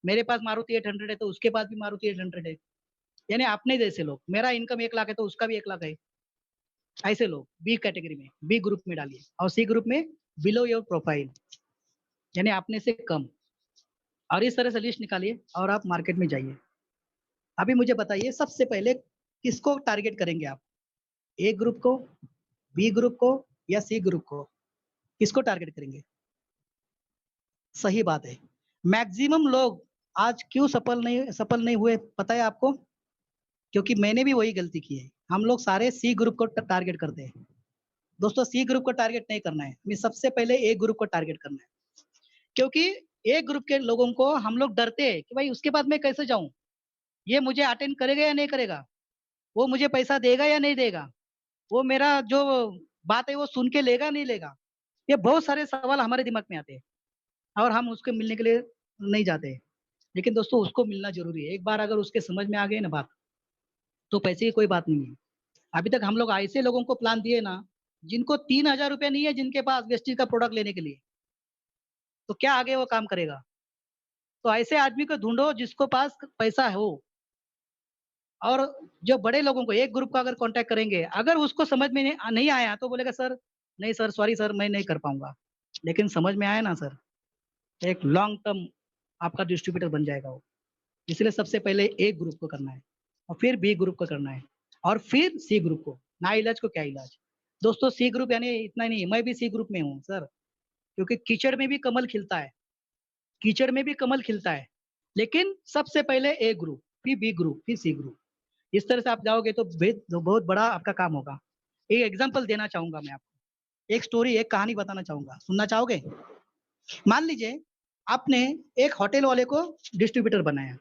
मेरे पास मारुति 800 है तो उसके पास भी मारुति 800 है, यानी अपने जैसे लोग। मेरा इनकम 1 लाख है तो उसका भी 1 लाख है। ऐसे लोग बी कैटेगरी में, बी ग्रुप में डालिए। और सी ग्रुप में बिलो योर प्रोफाइल, यानी अपने से कम। और इस तरह से लिस्ट निकालिए और आप मार्केट में जाइए। अभी मुझे बताइए सबसे पहले किसको टारगेट करेंगे आप? ए ग्रुप को, बी ग्रुप को, या सी ग्रुप को? किसको टारगेट करेंगे? सही बात है। मैक्सिमम लोग आज क्यों सफल नहीं हुए पता है आपको? क्योंकि मैंने भी वही गलती की है। हम लोग सारे सी ग्रुप को टारगेट करते हैं। दोस्तों सी ग्रुप को टारगेट नहीं करना है, हमें सबसे पहले ए ग्रुप को टारगेट करना है। क्योंकि ए ग्रुप के लोगों को हम लोग डरते हैं कि भाई उसके बाद मैं कैसे जाऊं, ये मुझे अटेंड करेगा या नहीं करेगा, वो मुझे पैसा देगा या नहीं देगा, वो मेरा जो बात है वो सुन के लेगा नहीं लेगा। ये बहुत सारे सवाल हमारे दिमाग में आते हैं और हम उसको मिलने के लिए नहीं जाते। लेकिन दोस्तों उसको मिलना जरूरी है। एक बार अगर उसके समझ में आ गई ना बात, तो पैसे की कोई बात नहीं है। अभी तक हम लोग ऐसे लोगों को प्लान दिए ना, जिनको 3,000 रुपया नहीं है जिनके पास वेस्टीज का प्रोडक्ट लेने के लिए, तो क्या आगे वो काम करेगा? तो ऐसे आदमी को ढूंढो जिसको पास पैसा हो। और जो बड़े लोगों को एक ग्रुप का अगर कांटेक्ट करेंगे, अगर उसको समझ में नहीं आया तो बोलेगा सर नहीं सर, सॉरी सर, मैं नहीं कर पाऊंगा। लेकिन समझ में आया ना सर, एक लॉन्ग टर्म आपका डिस्ट्रीब्यूटर बन जाएगा वो। इसलिए सबसे पहले ए ग्रुप को करना है, और फिर बी ग्रुप को करना है, और फिर सी ग्रुप को। ना इलाज को क्या इलाज। दोस्तों सी ग्रुप यानी इतना ही नहीं, मैं भी सी ग्रुप में हूँ सर, क्योंकि कीचड़ में भी कमल खिलता है, कीचड़ में भी कमल खिलता है। लेकिन सबसे पहले ए ग्रुप, फिर बी ग्रुप, फिर सी ग्रुप। इस तरह से आप जाओगे तो बहुत बड़ा आपका काम होगा। एक एग्जांपल देना चाहूंगा मैं आपको, एक स्टोरी, एक कहानी बताना चाहूंगा, सुनना चाहोगे? मान लीजिए आपने एक होटल वाले को डिस्ट्रीब्यूटर बनाया।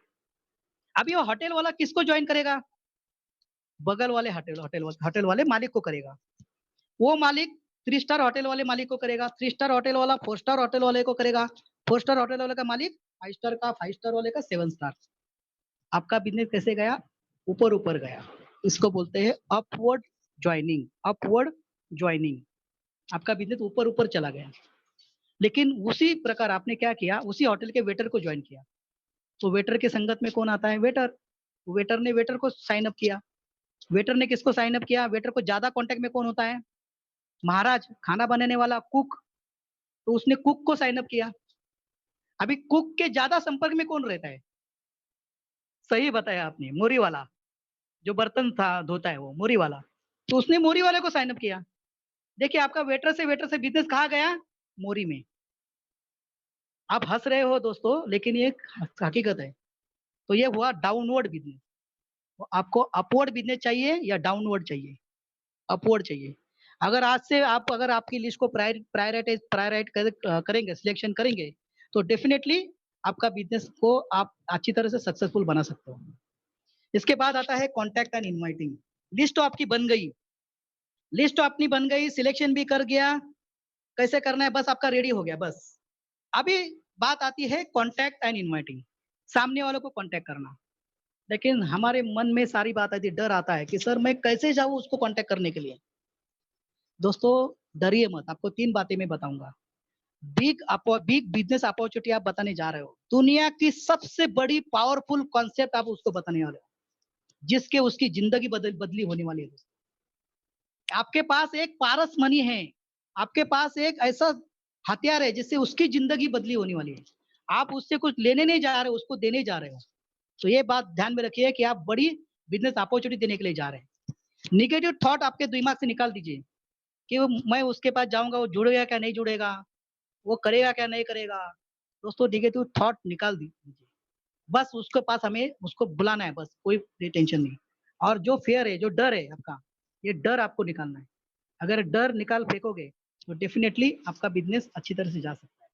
अभी वो होटल वाला किसको ज्वाइन करेगा? बगल वाले होटल वाले मालिक को करेगा। वो मालिक 3 स्टार होटल वाले मालिक को करेगा, 3 स्टार होटल वाला 4 स्टार होटल वाले को करेगा, 4 स्टार होटल वाले का मालिक 5 स्टार का, 5 स्टार वाले का 7 स्टार। आपका बिजनेस कैसे गया? ऊपर ऊपर गया। इसको बोलते हैं अपवर्ड ज्वाइनिंग, अपवर्ड ज्वाइनिंग। आपका बिजनेस ऊपर ऊपर चला गया। लेकिन उसी प्रकार आपने क्या किया, उसी होटल के वेटर को ज्वाइन किया। तो वेटर के संगत में कौन आता है? वेटर। वेटर ने वेटर को साइन अप किया। वेटर ने किसको साइन अप किया? वेटर को ज्यादा कांटेक्ट में कौन होता है? महाराज, खाना बनाने वाला, कुक। तो उसने कुक को साइन अप किया। अभी कुक के ज्यादा संपर्क में कौन रहता है? सही बताया आपने, मोरी वाला। जो बर्तन था धोता है वो मोरी वाला। तो उसने मोरी वाले को साइन अप किया। देखिए आपका वेटर से बिजनेस कहाँ गया? मोरी में। आप हंस रहे हो दोस्तों, लेकिन ये एक हकीकत है। तो ये हुआ डाउनवर्ड बिजनेस। तो आपको अपवर्ड बिजनेस चाहिए या डाउनवर्ड चाहिए? अपवर्ड चाहिए। अगर आज से आप अगर आपकी लिस्ट को प्रायोरिटाइज करेंगे, सिलेक्शन करेंगे, तो डेफिनेटली आपका बिजनेस को आप अच्छी तरह से सक्सेसफुल बना सकते हो। इसके बाद आता है कॉन्टैक्ट एंड इनवाइटिंग। लिस्ट तो आपकी बन गई, लिस्ट तो अपनी बन गई, सिलेक्शन भी कर गया, कैसे करना है बस आपका रेडी हो गया बस। अभी बात आती है कॉन्टैक्ट एंड इनवाइटिंग, सामने वालों को कॉन्टैक्ट करना। लेकिन हमारे मन में सारी बात आती है, डर आता है कि सर मैं कैसे जाऊं उसको कॉन्टैक्ट करने के लिए। दोस्तों डरिए मत, आपको 3 बातें मैं बताऊंगा। बिग बिजनेस अपॉर्चुनिटी आप बताने जा रहे हो, दुनिया की सबसे बड़ी पावरफुल कॉन्सेप्ट आप उसको बताने वाले हो, जिसके उसकी जिंदगी बदली होने वाली है। आपके पास एक पारस मनी है, आपके पास एक ऐसा हथियार है जिससे उसकी जिंदगी बदली होने वाली है। आप उससे कुछ लेने नहीं जा रहे हो, उसको देने जा रहे हो। तो ये बात ध्यान में रखिए कि आप बड़ी बिजनेस अपॉर्चुनिटी देने के लिए जा रहे हैं। नेगेटिव थॉट आपके दिमाग से निकाल दीजिए कि मैं उसके पास जाऊंगा, वो जुड़ेगा क्या नहीं जुड़ेगा, वो करेगा क्या नहीं करेगा। दोस्तों नेगेटिव थॉट निकाल दीजिए। बस उसके पास हमें उसको बुलाना है, बस कोई टेंशन नहीं। और जो फियर है, जो डर है आपका, ये डर आपको निकालना है। अगर डर निकाल फेंकोगे तो डेफिनेटली आपका बिजनेस अच्छी तरह से जा सकता है।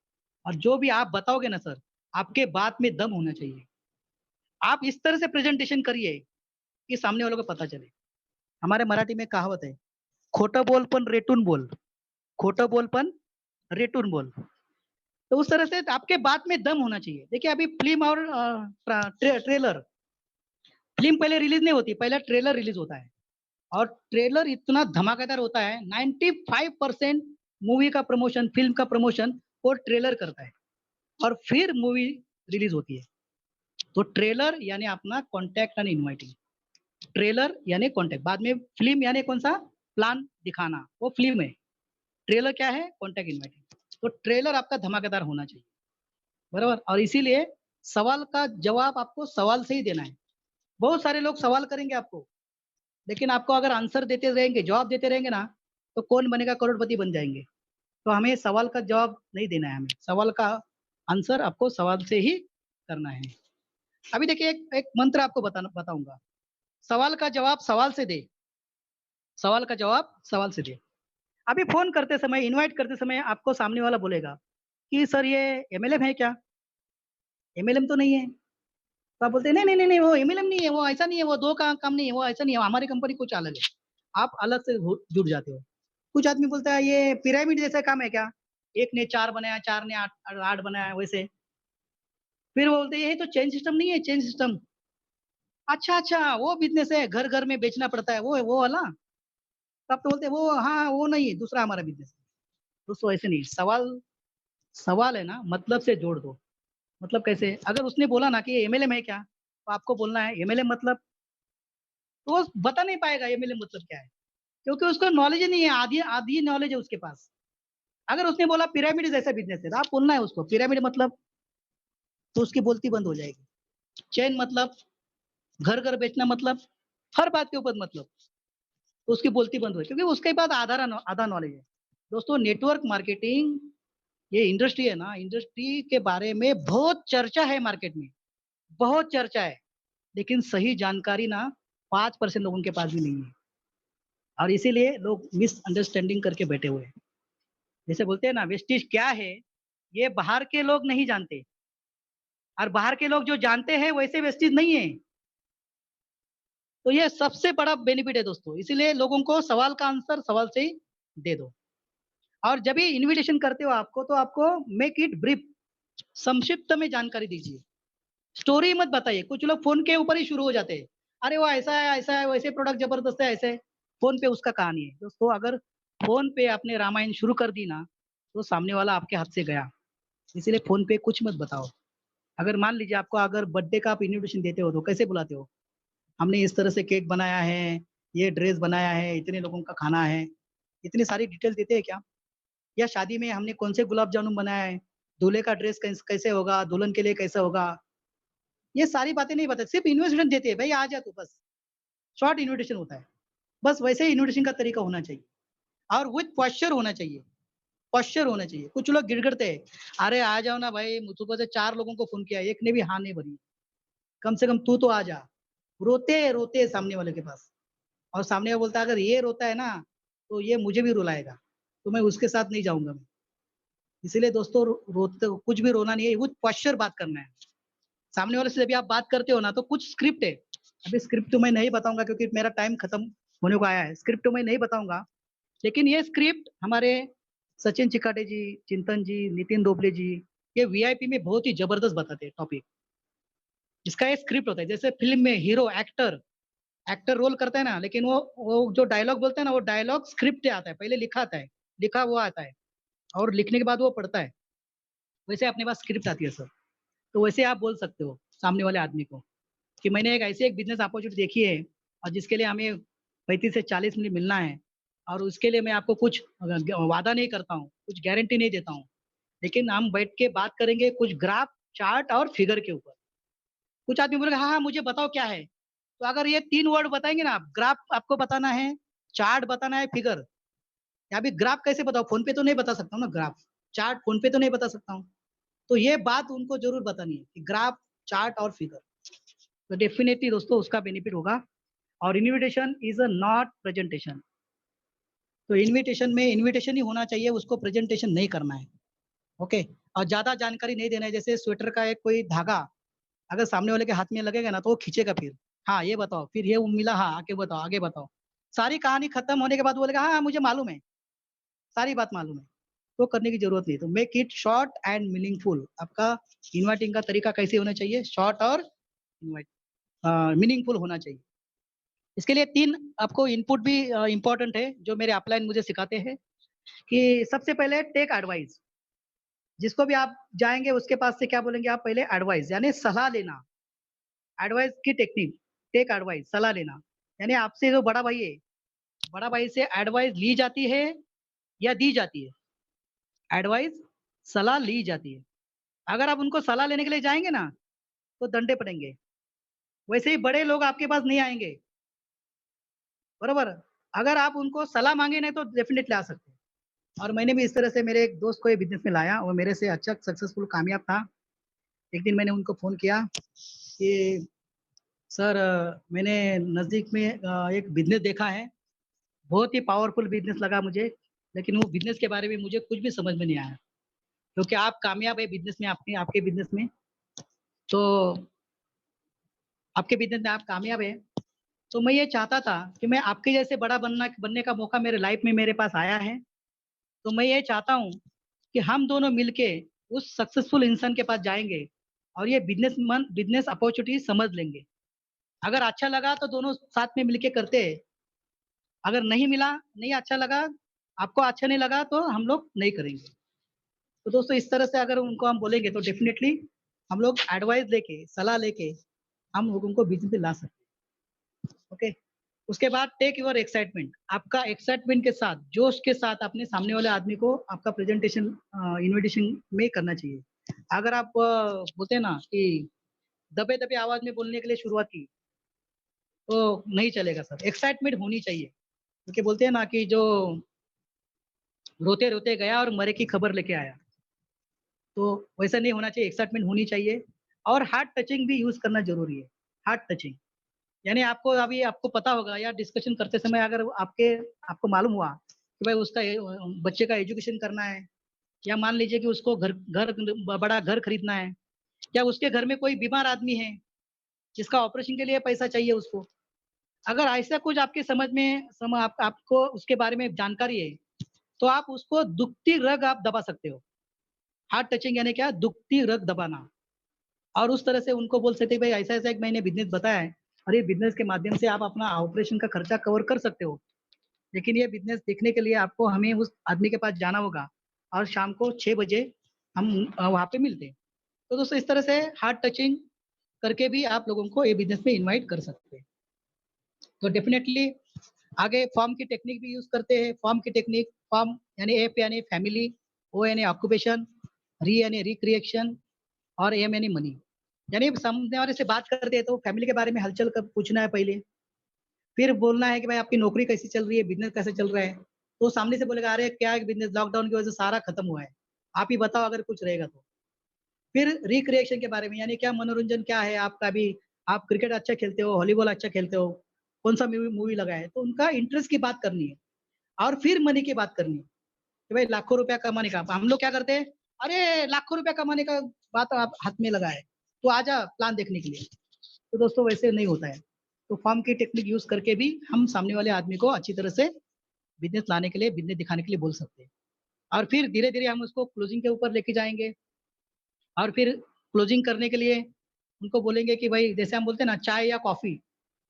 और जो भी आप बताओगे ना सर, आपके बात में दम होना चाहिए। आप इस तरह से प्रेजेंटेशन करिए कि सामने वालों को पता चले। हमारे मराठी में कहावत है, खोटं बोल पण रेटून बोल, खोटं बोल पण रेटून बोल। तो उस तरह से आपके बात में दम होना चाहिए। देखिए अभी फिल्म और ट्रेलर, फिल्म पहले रिलीज नहीं होती, पहले ट्रेलर रिलीज होता है। और ट्रेलर इतना धमाकेदार होता है, 95% मूवी का प्रमोशन, फिल्म का प्रमोशन वो ट्रेलर करता है। और फिर मूवी रिलीज होती है। तो ट्रेलर यानी अपना कॉन्टैक्ट एंड इनवाइटिंग, ट्रेलर यानी कॉन्टैक्ट, बाद में फिल्म यानी कौन सा प्लान दिखाना, वो फिल्म है। ट्रेलर क्या है, कॉन्टैक्ट इनवाइटिंग। तो ट्रेलर आपका धमाकेदार होना चाहिए, बराबर। और इसीलिए सवाल का जवाब आपको सवाल से ही देना है। बहुत सारे लोग सवाल करेंगे आपको, लेकिन आपको अगर आंसर देते रहेंगे, जवाब देते रहेंगे ना, तो कौन बनेगा, करोड़पति बन जाएंगे। तो हमें सवाल का जवाब नहीं देना है, हमें सवाल का आंसर आपको सवाल से ही करना है। अभी देखिए एक मंत्र आपको बताऊंगा। सवाल का जवाब सवाल से दे, सवाल का जवाब सवाल से दे। अभी फोन करते समय, इनवाइट करते समय आपको सामने वाला बोलेगा कि सर ये एमएलएम है क्या? एमएलएम तो नहीं है। तो आप बोलते हैं नहीं नहीं नहीं नहीं, वो एमएलएम नहीं है, वो ऐसा नहीं है, वो दो का काम नहीं है, वो ऐसा नहीं है, हमारी कंपनी कुछ अलग है। आप अलग से जुड़ जाते हो। कुछ आदमी बोलता है ये पिरामिड जैसा काम है क्या? एक ने चार बनाया, चार ने आठ आठ बनाया, वैसे। फिर वो बोलते हैं ये तो चेन सिस्टम नहीं है, चेन सिस्टम। अच्छा अच्छा, वो बिजनेस है, घर घर में बेचना पड़ता है, वो वाला। तब तो बोलते हैं वो, हाँ वो नहीं है, दूसरा हमारा बिजनेस है। दोस्तों ऐसे नहीं, सवाल सवाल है ना, मतलब से जोड़ दो। मतलब कैसे? अगर उसने बोला ना कि एमएलएम है क्या, तो आपको बोलना है एमएलएम मतलब। तो वो बता नहीं पाएगा एमएलएम मतलब क्या है, क्योंकि उसको नॉलेज ही नहीं है, आधी आधी नॉलेज है उसके पास। अगर उसने बोला पिरामिड जैसा बिजनेस है, तो आप बोलना है उसको पिरामिड मतलब, तो उसकी बोलती बंद हो जाएगी। चैन मतलब, घर घर बेचना मतलब, हर बात के ऊपर मतलब, तो उसकी बोलती बंद हो, क्योंकि उसके पास आधा नॉलेज है। दोस्तों नेटवर्क मार्केटिंग, ये इंडस्ट्री है ना, इंडस्ट्री के बारे में बहुत चर्चा है मार्केट में, बहुत चर्चा है। लेकिन सही जानकारी ना 5% लोगों के पास भी नहीं है। और इसीलिए लोग मिसअंडरस्टैंडिंग करके बैठे हुए हैं। जैसे बोलते हैं ना, वेस्टिज क्या है, ये बाहर के लोग नहीं जानते। और बाहर के लोग जो जानते हैं वैसे वेस्टिज नहीं है। तो ये सबसे बड़ा बेनिफिट है दोस्तों। इसीलिए लोगों को सवाल का आंसर सवाल से ही दे दो। और जब भी इनविटेशन करते हो आपको, तो आपको मेक इट ब्रीफ, संक्षिप्त में जानकारी दीजिए। स्टोरी मत बताइए। कुछ लोग फोन के ऊपर ही शुरू हो जाते हैं, अरे वो ऐसा है, वैसे प्रोडक्ट जबरदस्त है, ऐसे। फोन पे उसका कहानी है। दोस्तों अगर फोन पे आपने रामायण शुरू कर दी ना, तो सामने वाला आपके हाथ से गया। इसीलिए फोन पे कुछ मत बताओ। अगर मान लीजिए आपको अगर बर्थडे का आप इन्विटेशन देते हो, तो कैसे बुलाते हो? हमने इस तरह से केक बनाया है, ये ड्रेस बनाया है, इतने लोगों का खाना है, इतनी सारी डिटेल देते हैं क्या? या शादी में हमने कौन से गुलाब जामुन बनाया है, दूल्हे का ड्रेस कैसे होगा, दुल्हन के लिए कैसा होगा, ये सारी बातें नहीं बताते, सिर्फ इन्विटेशन देते हैं, भाई आ जा तू बस। शॉर्ट इन्विटेशन होता है। बस वैसे ही इन्विटेशन का तरीका होना चाहिए। और विथ पॉस्चर होना चाहिए, पॉस्चर होना चाहिए। कुछ लोग गिड़गड़ते हैं, अरे आ जाओ ना भाई, सुबह से 4 लोगों को फोन किया, एक ने भी हाँ नहीं भरी, कम से कम तू तो आ जा। रोते रोते सामने वाले के पास। और सामने वाला बोलता है अगर ये रोता है ना, तो ये मुझे भी रुलाएगा, तो मैं उसके साथ नहीं जाऊंगा मैं। इसीलिए दोस्तों रोते कुछ भी रोना नहीं है, कुछ पॉस्चर बात करना है। सामने वाले से जब आप बात करते हो ना, तो कुछ स्क्रिप्ट है। अभी स्क्रिप्ट तो मैं नहीं बताऊंगा, क्योंकि मेरा टाइम खत्म होने को आया है। स्क्रिप्ट तो मैं नहीं बताऊंगा, लेकिन ये स्क्रिप्ट हमारे सचिन चिकाटे जी, चिंतन जी, नितिन डोबले जी, ये वीआईपी में बहुत ही जबरदस्त बताते हैं टॉपिक। इसका ये स्क्रिप्ट होता है। जैसे फिल्म में हीरो एक्टर एक्टर रोल करता है ना, लेकिन वो जो डायलॉग बोलता है ना, वो डायलॉग स्क्रिप्ट से आता है, पहले लिखा आता है, लिखा हुआ आता है, और लिखने के बाद वो पढ़ता है। वैसे अपने पास स्क्रिप्ट आती है सर। तो वैसे आप बोल सकते हो सामने वाले आदमी को कि मैंने एक ऐसी एक बिजनेस अपॉर्चुनिटी देखी है, और जिसके लिए हमें 35 से 40 मिनट मिलना है। और उसके लिए मैं आपको कुछ वादा नहीं करता हूँ, कुछ गारंटी नहीं देता हूँ। लेकिन हम बैठ के बात करेंगे कुछ ग्राफ, चार्ट और फिगर के ऊपर। कुछ आदमी बोलेगा, हाँ, हाँ, मुझे बताओ क्या है? तो अगर ये 3 वर्ड बताएँगे ना आप, ग्राफ आपको बताना है, चार्ट बताना है, फिगर। या अभी ग्राफ कैसे बताऊँ? फ़ोन पे तो नहीं बता सकता हूँ ना ग्राफ। चार्ट फ़ोन पे तो नहीं बता सकता हूँ। तो ये बात उनको ज़रूर बतानी है कि ग्राफ, चार्ट और फिगर। तो डेफ़िनिटली दोस्तों उसका बेनिफिट होगा। और invitation is a not presentation. तो इन्विटेशन में इन्विटेशन ही होना चाहिए, उसको प्रेजेंटेशन नहीं करना है। ओके? और ज़्यादा जानकारी नहीं देना है, जैसे स्वेटर का एक कोई धागा अगर सामने वाले के हाथ में लगेगा ना, तो वो खींचेगा फिर। हाँ, ये बताओ, फिर ये मिला, हाँ, आगे बताओ। सारी कहानी खत्म होने के बाद बोलेगा, हाँ, हाँ, मुझे मालूम है, सारी बात मालूम है। तो करने की ज़रूरत नहीं है। तो make it short and meaningful. आपका इनवाइटिंग का तरीका कैसे होना चाहिए? शॉर्ट और इनवाइट मीनिंगफुल होना चाहिए। इसके लिए 3 आपको इनपुट भी इम्पोर्टेंट है, जो मेरे अपलाइन मुझे सिखाते हैं कि सबसे पहले टेक एडवाइस। जिसको भी आप जाएँगे उसके पास से क्या बोलेंगे आप? पहले एडवाइस यानी सलाह लेना। एडवाइस की टेक्निक, टेक एडवाइस, सलाह लेना। यानी आपसे जो बड़ा भाई है, बड़ा भाई से एडवाइस ली जाती है या दी जाती है? एडवाइस, सलाह ली जाती है। अगर आप उनको सलाह लेने के लिए जाएँगे ना, तो डंडे पड़ेंगे। वैसे ही बड़े लोग आपके पास नहीं आएँगे, बरोबर? अगर आप उनको सलाह माँगे नहीं तो डेफ़िनेटली आ सकते हैं। और मैंने भी इस तरह से मेरे एक दोस्त को ये बिज़नेस में लाया, वो मेरे से अच्छा सक्सेसफुल कामयाब था। एक दिन मैंने उनको फ़ोन किया कि सर मैंने नज़दीक में एक बिज़नेस देखा है, बहुत ही पावरफुल बिज़नेस लगा मुझे, लेकिन वो बिज़नेस के बारे में मुझे कुछ भी समझ में नहीं आया। क्योंकि आप कामयाब है बिज़नेस में, आपने आपके बिज़नेस में, तो आपके बिज़नेस में आप कामयाब हैं, तो मैं ये चाहता था कि मैं आपके जैसे बड़ा बनने का मौका मेरे लाइफ़ में मेरे पास आया है, तो मैं ये चाहता हूँ कि हम दोनों मिलके उस सक्सेसफुल इंसान के पास जाएँगे और ये बिज़नेस अपॉर्च्युनिटी समझ लेंगे। अगर अच्छा लगा तो दोनों साथ में मिलके करते हैं, अगर नहीं मिला, नहीं अच्छा लगा, आपको अच्छा नहीं लगा तो हम लोग नहीं करेंगे। तो दोस्तों इस तरह से अगर उनको हम बोलेंगे तो डेफ़िनेटली हम लोग एडवाइस लेके, सलाह लेके हम लोगों को बिज़नेस में ला सकते हैं, ओके? उसके बाद टेक योर एक्साइटमेंट, आपका एक्साइटमेंट के साथ, जोश के साथ अपने सामने वाले आदमी को आपका प्रेज़ेंटेशन इन्विटेशन में करना चाहिए। अगर आप बोलते हैं ना कि दबे-दबे आवाज़ में बोलने के लिए शुरुआत की, तो नहीं चलेगा सर, एक्साइटमेंट होनी चाहिए। क्योंकि बोलते हैं ना कि जो रोते-रोते गया और मरे की खबर लेके आया। तो वैसा नहीं होना चाहिए, एक्साइटमेंट होनी चाहिए और हार्ट टचिंग भी यूज़ करना ज़रूरी है, हार्ट टचिंग। यानी आपको अभी आपको पता होगा या डिस्कशन करते समय अगर आपको मालूम हुआ कि भाई उसका बच्चे का एजुकेशन करना है या मान लीजिए कि उसको घर घर बड़ा घर खरीदना है या उसके घर में कोई बीमार आदमी है, जिसका ऑपरेशन के लिए पैसा चाहिए उसको। अगर ऐसा कुछ आपके समझ में आपको उसके बारे में जानकारी है, तो आप उसको दुखती रग आप दबा सकते हो। हार्ट टचिंग यानी क्या? दुखती रग दबाना। और उस तरह से उनको बोल सकते हैं, भाई ऐसा-ऐसा एक मैंने बिज़नेस बताया है और ये बिज़नेस के माध्यम से आप अपना ऑपरेशन का खर्चा कवर कर सकते हो। लेकिन ये बिज़नेस देखने के लिए आपको हमें उस आदमी के पास जाना होगा और शाम को 6 बजे हम वहाँ पे मिलते हैं। तो दोस्तों इस तरह से हार्ट टचिंग करके भी आप लोगों को ये बिज़नेस में इनवाइट कर सकते हैं। तो डेफ़िनेटली आगे फॉर्म की टेक्निक भी यूज़ करते हैं। फॉर्म की टेक्निक, फॉर्म यानी एफ यानी फैमिली, ओ यानी ऑक्यूपेशन, री यानी रिक्रिएशन और एम यानी मनी। यानी सामने वाले से बात करते हैं तो फैमिली के बारे में हलचल कब पूछना है पहले, फिर बोलना है कि भाई आपकी नौकरी कैसी चल रही है, बिज़नेस कैसे चल रहा है? तो सामने से बोलेगा अरे क्या है बिज़नेस लॉकडाउन की वजह से सारा खत्म हुआ है। आप ही बताओ अगर कुछ रहेगा तो। फिर रिक्रिएशन के बारे में यानी क्या मनोरंजन क्या है आपका अभी, आप क्रिकेट अच्छा खेलते हो, वॉलीबॉल अच्छा खेलते हो, कौन-सा मूवी मूवी लगा है? तो उनका इंटरेस्ट की बात करनी है और फिर मनी की बात करनी है, कि भाई लाखों रुपया कमाने का। हम लोग क्या करते हैं, अरे लाखों रुपया कमाने का बात आप हाथ में लगा है, तो आजा प्लान देखने के लिए। तो दोस्तों वैसे नहीं होता है। तो फॉर्म की टेक्निक यूज़ करके भी हम सामने वाले आदमी को अच्छी तरह से बिज़नेस लाने के लिए, बिज़नेस दिखाने के लिए बोल सकते हैं। और फिर धीरे-धीरे हम उसको क्लोजिंग के ऊपर लेके जाएँगे और फिर क्लोजिंग करने के लिए उनको बोलेंगे कि भाई जैसे हम बोलते हैं ना चाय या कॉफ़ी,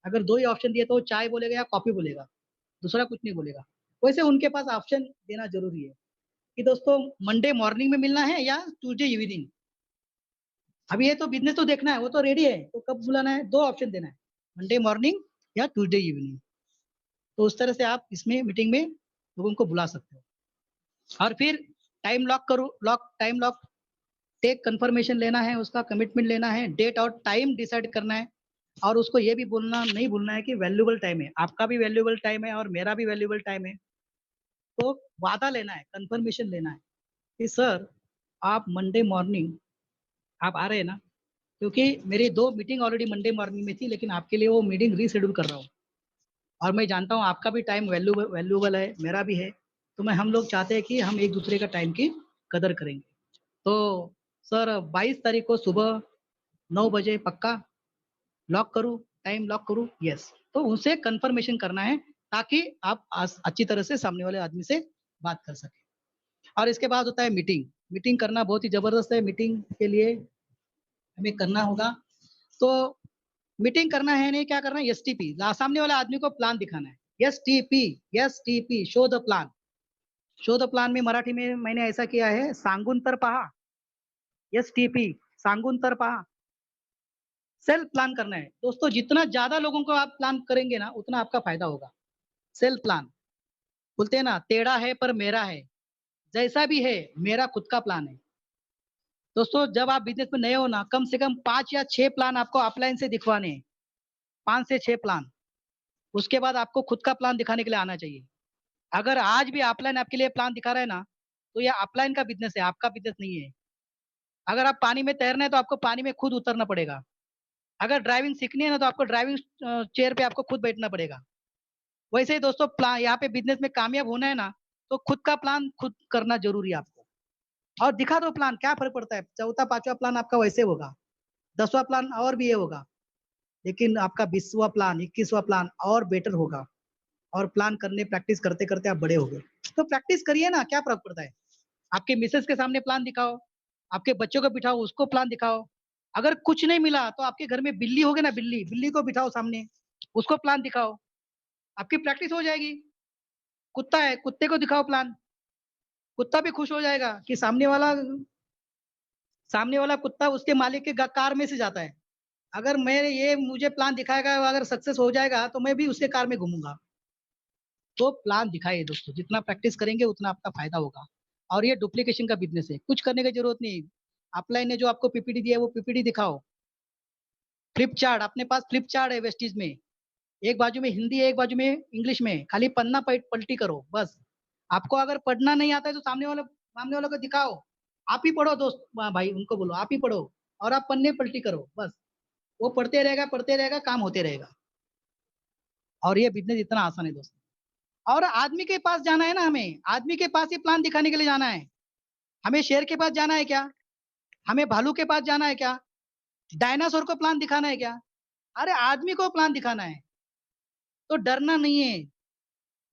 अगर 2 ही ऑप्शन दिए तो वो चाय बोलेगा या कॉफ़ी बोलेगा, दूसरा कुछ नहीं बोलेगा। वैसे उनके पास ऑप्शन देना ज़रूरी है कि दोस्तों मंडे मॉर्निंग में मिलना है या ट्यूसडे इवनिंग। अभी ये तो बिज़नेस तो देखना है, वो तो रेडी है, तो कब बुलाना है? 2 ऑप्शन देना है, मंडे मॉर्निंग या ट्यूसडे इवनिंग। तो उस तरह से आप इसमें मीटिंग में लोगों को बुला सकते हो। और फिर टाइम लॉक करो, टाइम लॉक, टेक कंफर्मेशन लेना है, उसका कमिटमेंट लेना है, डेट और टाइम डिसाइड करना है। और उसको ये भी बोलना नहीं भूलना है कि वैल्यूएबल टाइम है, आपका भी वैल्यूएबल टाइम है और मेरा भी वैल्यूएबल टाइम है। तो वादा लेना है, कंफर्मेशन लेना है कि सर आप मंडे मॉर्निंग आप आ रहे हैं ना, क्योंकि मेरी 2 मीटिंग ऑलरेडी मंडे मॉर्निंग में थी, लेकिन आपके लिए वो मीटिंग रीशेड्यूल कर रहा हूँ। और मैं जानता हूँ आपका भी टाइम वैल्यूएबल है, मेरा भी है। तो मैं हम लोग चाहते हैं कि हम एक दूसरे का टाइम की कदर करेंगे। तो सर 22 तारीख को सुबह 9 बजे पक्का लॉक करूँ, टाइम लॉक करूँ? यस। तो उनसे कन्फर्मेशन करना है ताकि आप अच्छी तरह से सामने वाले आदमी से बात कर सकें। और इसके बाद होता है मीटिंग। मीटिंग करना बहुत ही ज़बरदस्त है। मीटिंग के लिए हमें करना होगा। तो मीटिंग करना है नहीं, क्या करना है, एसटीपी, सामने वाले आदमी को प्लान दिखाना है। STP, STP, show the plan. Show the plan में मराठी में मैंने ऐसा किया है, सांगून तर पहा। एसटीपी, सांगून तर पहा। सेल्फ प्लान करना है दोस्तों, जितना ज्यादा लोगों को आप प्लान करेंगे ना उतना आपका फायदा होगा। सेल्फ प्लान बोलते हैं ना, टेढ़ा है पर मेरा है, जैसा भी है मेरा खुद का प्लान है। दोस्तों जब आप बिजनेस में नए हो ना, कम से कम 5 या 6 प्लान आपको अपलाइन से दिखवाने हैं। 5 से 6 प्लान। उसके बाद आपको खुद का प्लान दिखाने के लिए आना चाहिए। अगर आज भी अपलाइन आपके लिए प्लान दिखा रहा है ना, तो ये अपलाइन का बिजनेस है, आपका बिजनेस नहीं है। अगर आप पानी में तैरना है तो आपको पानी में खुद उतरना पड़ेगा। अगर ड्राइविंग सीखनी है ना, तो आपको ड्राइविंग चेयर पे आपको खुद बैठना पड़ेगा। वैसे ही दोस्तों प्लान यहाँ पे बिजनेस में कामयाब होना है ना, तो खुद का प्लान खुद करना जरूरी है आपको। और दिखा दो प्लान, क्या फर्क पड़ता है, चौथा पांचवा प्लान आपका वैसे होगा, 10वां प्लान और भी ये होगा, लेकिन आपका 20वां प्लान, 21वां प्लान और बेटर होगा। और प्लान करने प्रैक्टिस करते करते आप बड़े हो गए। तो प्रैक्टिस करिए ना, क्या फर्क पड़ता है। आपके मिसेस के सामने प्लान दिखाओ, आपके बच्चों को बिठाओ, उसको प्लान दिखाओ। अगर कुछ नहीं मिला तो आपके घर में बिल्ली होगी ना, बिल्ली, बिल्ली को बिठाओ सामने, उसको प्लान दिखाओ, आपकी प्रैक्टिस हो जाएगी। कुत्ता है, कुत्ते को दिखाओ प्लान, कुत्ता भी खुश हो जाएगा कि सामने वाला कुत्ता उसके मालिक के कार में से जाता है। अगर मैं ये मुझे प्लान दिखाएगा, अगर सक्सेस हो जाएगा तो मैं भी उसके कार में घूमूंगा। तो प्लान दिखाइए दोस्तों, जितना प्रैक्टिस करेंगे उतना आपका फायदा होगा। और ये डुप्लीकेशन का बिजनेस है, कुछ करने की जरूरत नहीं। अपलाइन ने जो आपको पीपीटी दिया है वो पीपीटी दिखाओ। फ्लिप चार्ट, अपने पास फ्लिप चार्ट है वेस्टीज में, एक बाजू में हिंदी है, एक बाजू में इंग्लिश में, खाली पन्ना पलटी करो बस। आपको अगर पढ़ना नहीं आता है तो सामने वालों को दिखाओ, आप ही पढ़ो दोस्त, भाई उनको बोलो आप ही पढ़ो, और आप पन्ने पलटी करो बस। वो पढ़ते रहेगा, काम होते रहेगा। और ये बिजनेस इतना आसान है दोस्त। और आदमी के पास जाना है ना, हमें आदमी के पास ही प्लान दिखाने के लिए जाना है। हमें शेर के पास जाना है क्या? हमें भालू के पास जाना है क्या? डायनासोर को प्लान दिखाना है क्या? अरे आदमी को प्लान दिखाना है। तो डरना नहीं है,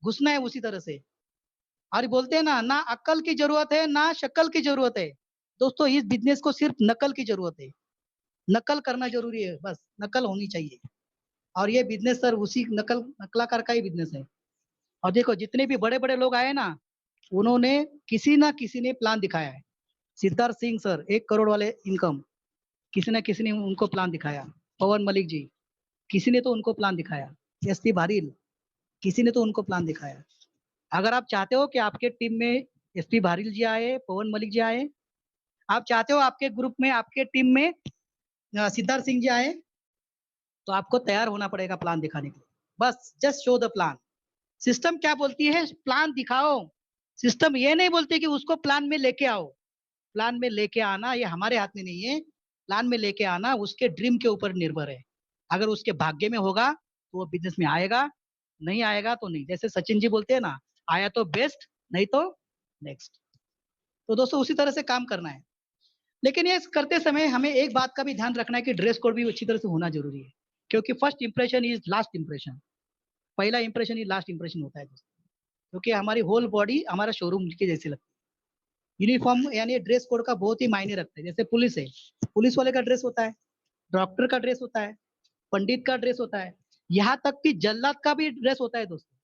घुसना है उसी तरह से। और बोलते हैं ना, ना अक्ल की जरूरत है ना शक्ल की जरूरत है। दोस्तों इस बिजनेस को सिर्फ नकल की जरूरत है। नकल करना जरूरी है, बस नकल होनी चाहिए। और ये बिजनेस सर उसी नकलाकार का ही बिजनेस है। और देखो जितने भी बड़े बड़े लोग आए ना, उन्होंने किसी ना किसी ने प्लान दिखाया है। सिद्धार्थ सिंह सर 1 करोड़ वाले इनकम, किसी ना किसी ने उनको प्लान दिखाया। पवन मलिक जी, किसी ने तो उनको प्लान दिखाया। एसपी भारील, किसी ने तो उनको प्लान दिखाया। अगर आप चाहते हो कि आपके टीम में एसपी भारील जी आए, पवन मलिक जी आए, आप चाहते हो आपके ग्रुप में, आपके टीम में सिद्धार्थ सिंह जी आए, तो आपको तैयार होना पड़ेगा प्लान दिखाने के लिए। बस just show the plan. System क्या बोलती है, प्लान दिखाओ। सिस्टम ये नहीं बोलती कि उसको प्लान में लेके आओ। प्लान में लेके आना ये हमारे हाथ में नहीं है। प्लान में लेके आना उसके ड्रीम के ऊपर निर्भर है। अगर उसके भाग्य में होगा तो वो बिजनेस में आएगा, नहीं आएगा तो नहीं। जैसे सचिन जी बोलते हैं ना, आया तो बेस्ट, नहीं तो नेक्स्ट। तो दोस्तों उसी तरह से काम करना है। लेकिन ये करते समय हमें एक बात का भी ध्यान रखना है कि ड्रेस कोड भी अच्छी तरह से होना जरूरी है। क्योंकि first impression is last impression. पहला इंप्रेशन ही लास्ट इंप्रेशन होता है दोस्तों। क्योंकि हमारी होल बॉडी हमारा शोरूम के जैसे लगती है। यूनिफॉर्म यानी ड्रेस कोड का बहुत ही मायने रखता है। जैसे पुलिस है, पुलिस वाले का ड्रेस होता है, डॉक्टर का ड्रेस होता है, पंडित का ड्रेस होता है, यहाँ तक कि जल्लाद का भी ड्रेस होता है दोस्तों।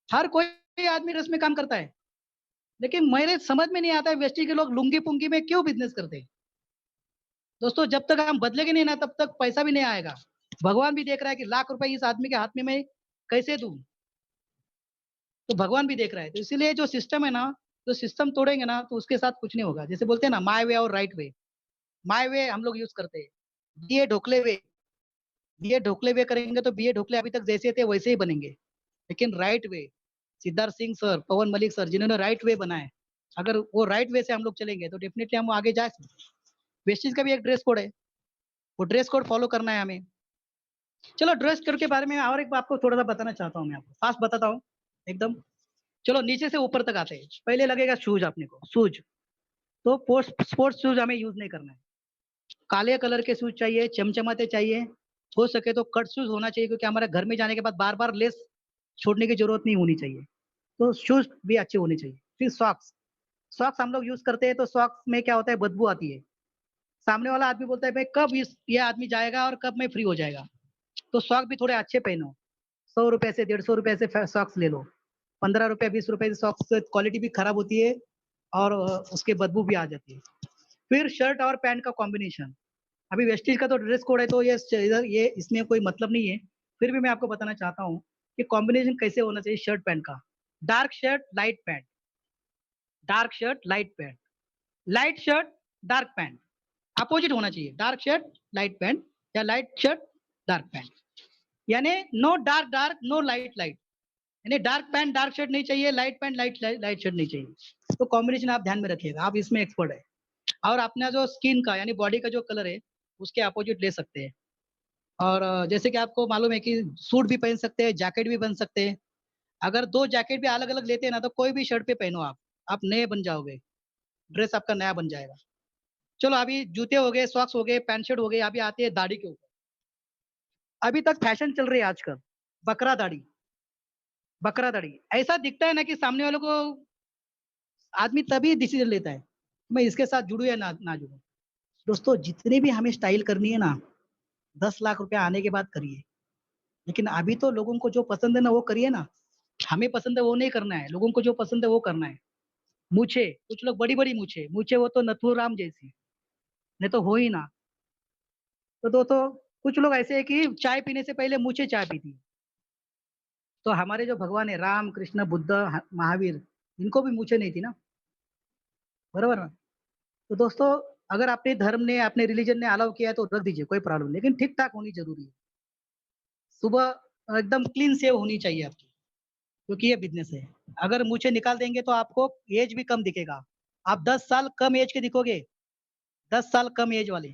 हर कोई आदमी ड्रेस में काम करता है। लेकिन मेरे समझ में नहीं आता है वेस्टी के लोग लुंगी पुंगी में क्यों बिजनेस करते हैं। दोस्तों जब तक हम बदलेंगे नहीं ना, तब तक पैसा भी नहीं आएगा। भगवान भी देख रहा है कि लाख रुपए इस आदमी के हाथ में मैं कैसे दूं। तो भगवान भी देख रहा है। तो इसीलिए जो सिस्टम है ना, तो सिस्टम तोड़ेंगे ना तो उसके साथ कुछ नहीं होगा। जैसे बोलते हैं ना माय वे और राइट वे। माय वे हम लोग यूज करते हैं, बीए ढोकले वे। बीए ढोकले वे करेंगे तो बीए ढोकले अभी तक जैसे थे वैसे ही बनेंगे। लेकिन right way, Siddharth Singh sir, Pawan Malik sir, जिन्होंने राइट वे बनाए, अगर वो राइट वे से हम लोग चलेंगे तो डेफिनेटली हम आगे जा सकते हैं। वेस्टीज का भी एक ड्रेस कोड है, वो ड्रेस कोड फॉलो करना है हमें। चलो ड्रेस कोड के बारे में और एक आपको थोड़ा सा बताना चाहता हूँ, मैं आपको फास्ट बताता हूँ एकदम। चलो नीचे से ऊपर तक आते हैं। पहले लगेगा शूज, अपने को शूज। तो स्पोर्ट्स शूज हमें यूज नहीं करना है। काले कलर के शूज चाहिए, चमचमाते चाहिए। हो सके तो कट शूज होना चाहिए, क्योंकि हमारे घर में जाने के बाद बार बार लेस छोड़ने की जरूरत नहीं होनी चाहिए। तो शूज भी अच्छे होने चाहिए। फिर सॉक्स। सॉक्स हम लोग यूज करते हैं तो सॉक्स में क्या होता है, बदबू आती है। सामने वाला आदमी बोलता है भाई कब ये आदमी जाएगा और कब मैं फ्री हो जाएगा। तो सॉक्स भी थोड़े अच्छे पहनो। 100 रुपए से 150 रुपए से सॉक्स ले लो। 15 रुपए 20 रुपए से सॉक्स क्वालिटी भी खराब होती है और उसके बदबू भी आ जाती है। फिर शर्ट और पैंट का कॉम्बिनेशन। अभी वेस्टीज का तो ड्रेस कोड है तो ये इसमें कोई मतलब नहीं है। फिर भी मैं आपको बताना चाहता हूँ कि कॉम्बिनेशन कैसे होना चाहिए शर्ट पैंट का। Dark shirt light pant, dark shirt light pant, light shirt dark pant. Opposite होना चाहिए, डार्क शर्ट लाइट पैंट या लाइट शर्ट डार्क पैंट। यानी no dark dark, no light light. यानी डार्क पैंट डार्क शर्ट नहीं चाहिए, light pant light light shirt नहीं चाहिए। तो कॉम्बिनेशन आप ध्यान में रखिएगा, आप इसमें एक्सपर्ट है। और अपना जो स्किन का यानी बॉडी का जो कलर है उसके अपोजिट ले सकते हैं। और जैसे कि आपको मालूम है कि सूट भी पहन सकते हैं, जैकेट भी पहन सकते हैं। अगर दो जैकेट भी अलग अलग लेते हैं ना तो कोई भी शर्ट पे पहनो आप नए बन जाओगे। ड्रेस आपका नया बन जाएगा। चलो अभी जूते हो गए, सॉक्स हो गए, पैंट शर्ट हो गए, अभी आती है दाढ़ी के ऊपर। अभी तक फैशन चल रही है आजकल, बकरा दाढ़ी। बकरा दाढ़ी ऐसा दिखता है ना कि सामने वालों को, आदमी तभी डिसीजन लेता है मैं इसके साथ जुड़ू या ना जुड़ू। दोस्तों जितनी भी हमें स्टाइल करनी है ना, 10 लाख रुपया आने के बाद करिए। लेकिन अभी तो लोगों को जो पसंद है ना वो करिए ना। हमें पसंद है वो नहीं करना है, लोगों को जो पसंद है वो करना है। मूछे, कुछ लोग बड़ी बड़ी मूछे मूछे, वो तो नथुराम जैसी, नहीं तो हो ही ना। तो दोस्तों कुछ लोग ऐसे है कि चाय पीने से पहले मूछे चाय पीती है। तो हमारे जो भगवान है राम कृष्ण बुद्ध महावीर, इनको भी मूछे नहीं थी ना, बराबर ना। तो दोस्तों अगर आपने धर्म ने अपने रिलीजन ने अलाउ किया है तो रख दीजिए, कोई प्रॉब्लम नहीं, लेकिन ठीक ठाक होनी जरूरी है। सुबह एकदम क्लीन सेव होनी चाहिए आपकी, क्योंकि ये बिजनेस है। अगर मूछें निकाल देंगे तो आपको एज भी कम दिखेगा। आप 10 साल कम एज के दिखोगे, 10 साल कम एज वाले।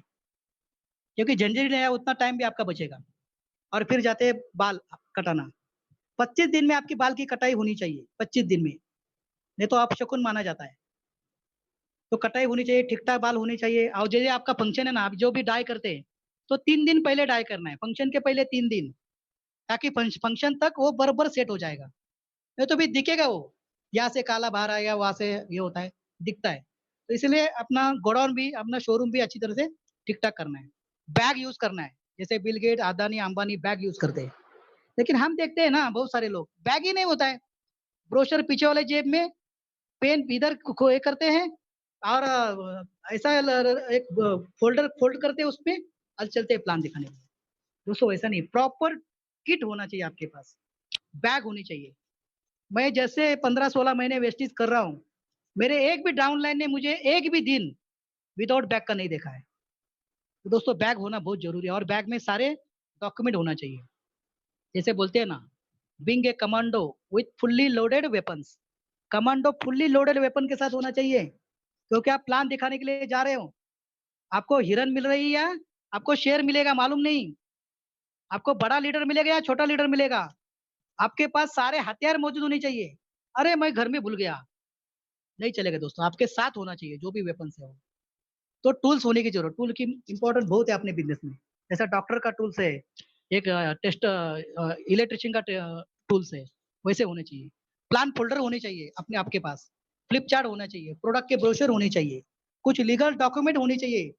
क्योंकि झंझट नहीं है उतना टाइम भी आपका बचेगा। और फिर जाते हैं बाल कटाना। 25 दिन में आपकी बाल की कटाई होनी चाहिए, 25 दिन में, नहीं तो आप शकुन माना जाता है। तो कटाई होनी चाहिए, ठीक ठाक बाल होने चाहिए। और जैसे आपका फंक्शन है ना, आप जो भी डाई करते हैं तो 3 दिन पहले डाई करना है, फंक्शन के पहले 3 दिन, ताकि फंक्शन तक वो बराबर सेट हो जाएगा। नहीं तो भी दिखेगा वो, यहाँ से काला बाहर आएगा, वहां से ये होता है, दिखता है। तो इसलिए अपना गोडाउन भी, अपना शोरूम भी अच्छी तरह से ठीक ठाक करना है। बैग यूज करना है, जैसे Bill Gates Adani Ambani bag use करते हैं। लेकिन हम देखते हैं ना बहुत सारे लोग बैग ही नहीं होता है, ब्रोशर पीछे वाले जेब में, पेन इधर को ये करते हैं, और ऐसा एक फोल्डर फोल्ड करते हैं उसमें, और चलते हैं प्लान दिखाने के लिए। दोस्तों ऐसा नहीं, प्रॉपर किट होना चाहिए आपके पास, बैग होनी चाहिए। मैं जैसे 15-16 महीने वेस्टीज कर रहा हूँ, मेरे एक भी डाउनलाइन ने मुझे एक भी दिन विदाउट बैग का नहीं देखा है। तो दोस्तों बैग होना बहुत जरूरी है, और बैग में सारे डॉक्यूमेंट होना चाहिए। जैसे बोलते हैं ना, being a commando with fully loaded weapons. Commando fully loaded weapon के साथ होना चाहिए, क्योंकि आप प्लान दिखाने के लिए जा रहे हो। आपको हिरन मिल रही है, आपको शेर मिलेगा मालूम नहीं, आपको बड़ा लीडर मिलेगा या छोटा लीडर मिलेगा, आपके पास सारे हथियार मौजूद होने चाहिए। अरे मैं घर में भूल गया, नहीं चलेगा दोस्तों, आपके साथ होना चाहिए जो भी वेपन्स है वो। तो टूल्स होने की जरूरत, टूल की इंपॉर्टेंट बहुत है अपने बिजनेस में। जैसा डॉक्टर का टूल्स है, एक टेस्ट इलेक्ट्रिशियन का टूल्स है, वैसे होने चाहिए। प्लान फोल्डर होने चाहिए अपने आपके पास, फ्लिप चार्ट होना चाहिए, प्रोडक्ट के ब्रोशर होने चाहिए, कुछ लीगल डॉक्यूमेंट होने चाहिए,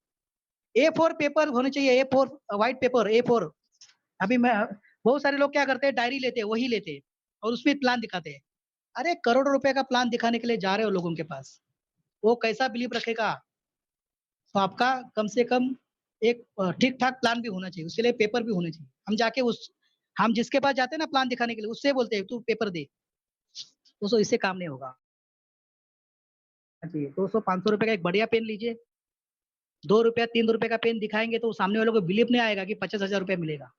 A4 पेपर होने चाहिए, A4 व्हाइट पेपर A4। अभी मैं, बहुत सारे लोग क्या करते हैं, डायरी लेते हैं, वही लेते हैं और उसमें प्लान दिखाते हैं। अरे करोड़ों रुपए का प्लान दिखाने के लिए जा रहे हो लोगों के पास, वो कैसा बिलीव रखेगा। तो आपका कम से कम एक ठीक ठाक प्लान भी होना चाहिए, उसके लिए पेपर भी होने चाहिए। हम जाके उस, हम जिसके पास जाते हैं ना प्लान दिखाने के लिए, उससे बोलते हैं तू पेपर दे, दोस्तों इससे काम नहीं होगा। जी, 200-500 रुपए का एक बढ़िया पेन लीजिए। 2 रुपया 3 रुपए का पेन दिखाएंगे तो सामने वालों को बिलीव नहीं आएगा कि 50,000 रुपया मिलेगा।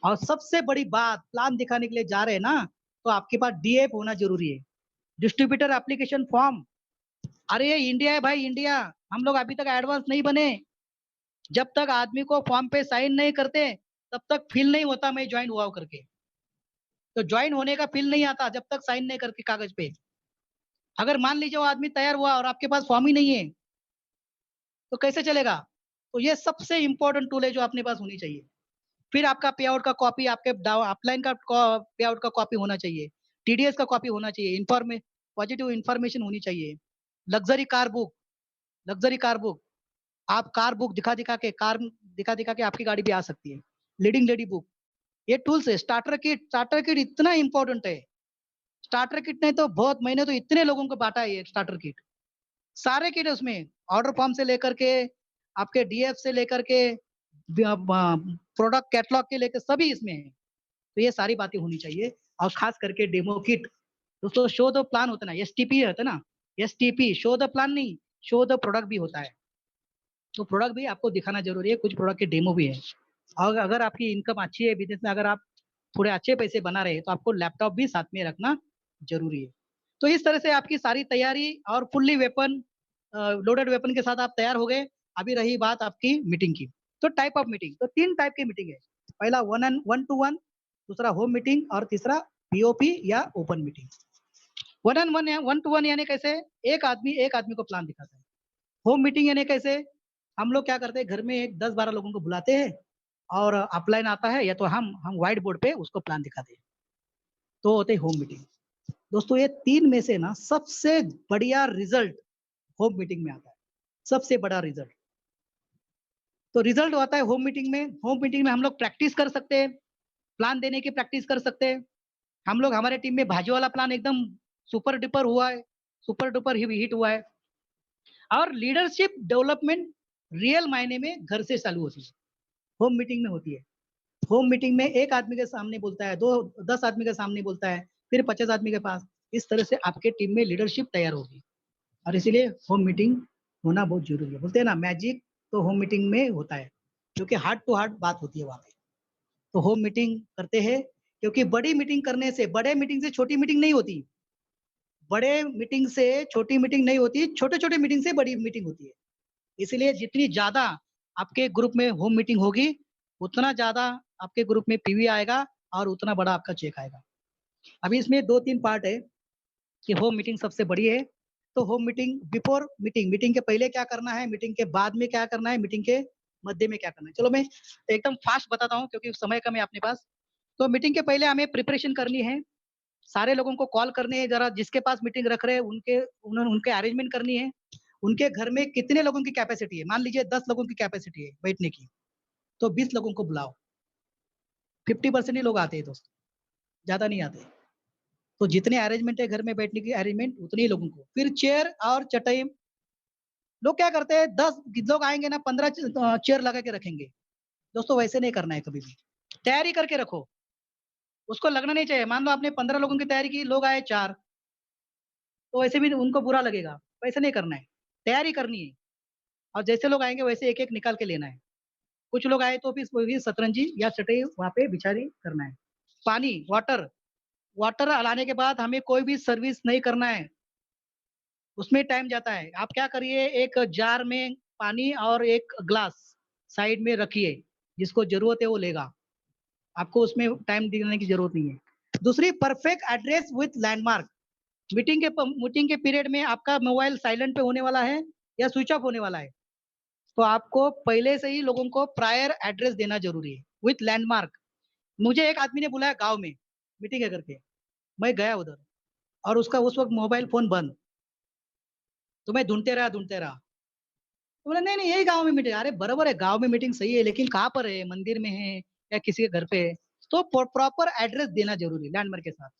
और सबसे बड़ी बात, प्लान दिखाने के लिए जा रहे हैं ना, तो आपके पास डीएफ होना जरूरी है, डिस्ट्रीब्यूटर एप्लीकेशन फॉर्म। अरे ये इंडिया है भाई, इंडिया। हम लोग अभी तक एडवांस नहीं बने। जब तक आदमी को फॉर्म पे साइन नहीं करते तब तक फील नहीं होता मैं ज्वाइन हुआ हूं करके। तो ज्वाइन होने का फील नहीं आता जब तक साइन नहीं करके कागज पे। अगर मान लीजिए वो आदमी तैयार हुआ और आपके पास फॉर्म ही नहीं है तो कैसे चलेगा। तो ये सबसे इंपॉर्टेंट टूल है जो अपने पास होनी चाहिए। फिर आपका पे आउट का कॉपी, आपके अपलाइन का पे आउट का कॉपी होना चाहिए, टीडीएस का कॉपी होना चाहिए, पॉजिटिव इंफॉर्मेशन होनी चाहिए। Luxury car book, luxury car book, आप कार बुक दिखा दिखा के आपकी गाड़ी भी आ सकती है। लीडिंग लेडी बुक, ये टूल्स है। स्टार्टर किट इतना इंपॉर्टेंट है। स्टार्टर किट ने तो बहुत, मैंने तो इतने लोगों को बांटा है ये स्टार्टर किट। सारे किट है उसमें, ऑर्डर फॉर्म से लेकर के आपके डीएफ से लेकर के प्रोडक्ट कैटलॉग के लेकर सभी इसमें है। तो ये सारी बातें होनी चाहिए। और खास करके डेमो किट, दोस्तों शो द प्लान होता है ना, एसटीपी होता है ना, एसटीपी शो द प्लान नहीं, शो द प्रोडक्ट भी होता है। तो प्रोडक्ट भी आपको दिखाना जरूरी है, कुछ प्रोडक्ट के डेमो भी है। और अगर आपकी इनकम अच्छी है बिजनेस में, अगर आप थोड़े अच्छे पैसे बना रहे हैं तो आपको लैपटॉप भी साथ में रखना जरूरी है। तो इस तरह से आपकी सारी तैयारी और फुल्ली वेपन, लोडेड वेपन के साथ आप तैयार हो गए। अभी रही बात आपकी मीटिंग की। तो टाइप ऑफ मीटिंग, तो 3 टाइप की मीटिंग है। पहला वन टू वन, दूसरा होम मीटिंग और तीसरा पीओपी या open meeting. One two one यानी कैसे, एक आदमी को प्लान दिखाता है। होम मीटिंग यानी कैसे, हम लोग क्या करते हैं, घर में एक 10-12 लोगों को बुलाते हैं और अपलाइन आता है या तो हम व्हाइट बोर्ड पे उसको प्लान दिखाते हैं। तो होते हैं होम मीटिंग। दोस्तों ये 3 में से ना सबसे बढ़िया रिजल्ट होम मीटिंग में आता है, सबसे बड़ा रिजल्ट। तो रिजल्ट आता है होम मीटिंग में। होम मीटिंग में हम लोग प्रैक्टिस कर सकते हैं, प्लान देने की प्रैक्टिस कर सकते हैं। हम लोग, हमारे टीम में भाजी वाला प्लान एकदम सुपर डुपर हुआ है, सुपर डुपर हिट हुआ है। और लीडरशिप डेवलपमेंट रियल मायने में घर से चालू होती है, होम मीटिंग में होती है। होम मीटिंग में एक आदमी के सामने बोलता है, 10 आदमी के सामने बोलता है, फिर 50 आदमी के पास। इस तरह से आपके टीम में लीडरशिप तैयार होगी। और इसीलिए होम मीटिंग होना बहुत जरूरी है। बोलते हैं ना मैजिक, तो होम मीटिंग में होता है, क्योंकि हार्ट टू हार्ट बात होती है वहां पे। तो होम मीटिंग करते हैं, क्योंकि बड़ी मीटिंग करने से, बड़े मीटिंग से छोटी मीटिंग नहीं होती, बड़े मीटिंग से छोटी मीटिंग नहीं होती, छोटे छोटे मीटिंग से बड़ी मीटिंग होती है। इसलिए जितनी ज्यादा आपके ग्रुप में होम मीटिंग होगी उतना ज्यादा आपके ग्रुप में पीवी आएगा और उतना बड़ा आपका चेक आएगा। अभी इसमें 2-3 पार्ट है कि होम मीटिंग सबसे बड़ी है। तो home meeting, before meeting, meeting के पहले क्या करना है, मीटिंग के बाद में क्या करना है, मीटिंग के मध्य में क्या करना है। चलो मैं एकदम फास्ट बताता हूँ क्योंकि समय कम है अपने पास। तो मीटिंग के पहले हमें प्रिपरेशन करनी है, सारे लोगों को कॉल करनी है, जरा जिसके पास मीटिंग रख रहे हैं उनके अरेंजमेंट करनी है। उनके घर में कितने लोगों की कैपेसिटी है, मान लीजिए 10 लोगों की कैपेसिटी है बैठने की, तो 20 लोगों को बुलाओ। 50% ही लोग आते हैं दोस्त, ज्यादा नहीं आते। तो जितने अरेंजमेंट है घर में बैठने की अरेंजमेंट, उतने ही लोगों को। फिर चेयर और चटाई, लोग क्या करते हैं, 10 लोग आएंगे ना, 15 चेयर लगा के रखेंगे। दोस्तों वैसे नहीं करना है कभी भी, तैयारी करके रखो। उसको लगना नहीं चाहिए, मान लो आपने 15 लोगों की तैयारी की, लोग आए 4, तो वैसे भी उनको बुरा लगेगा। वैसे नहीं करना है, तैयारी करनी है। और जैसे लोग आएंगे वैसे एक एक निकाल के लेना है। कुछ लोग आए तो फिर वही सतरंजी या चटाई वहां पे बिछारी करना है। पानी, वाटर, वाटर लाने के बाद हमें कोई भी सर्विस नहीं करना है, उसमें टाइम जाता है। आप क्या करिए, एक जार में पानी और एक ग्लास साइड में रखिए, जिसको जरूरत है वो लेगा, आपको उसमें टाइम देने की जरूरत नहीं है। दूसरी, perfect address with landmark. Meeting के पीरियड में आपका मोबाइल साइलेंट पे होने वाला है या स्विच ऑफ होने वाला है, तो आपको पहले से ही लोगों को प्रायर एड्रेस देना जरूरी है विथ लैंडमार्क। मुझे एक आदमी ने बुलाया गांव में, मीटिंग है करके, मैं गया उधर और उसका उस वक्त मोबाइल फोन बंद। तो मैं ढूंढते रहा। तो बोला नहीं नहीं यही गांव में मीटिंग। अरे बराबर है, गांव में मीटिंग सही है, लेकिन कहाँ पर है, मंदिर में है या किसी के घर पे है। तो प्रॉपर एड्रेस देना जरूरी, लैंडमार्क के साथ।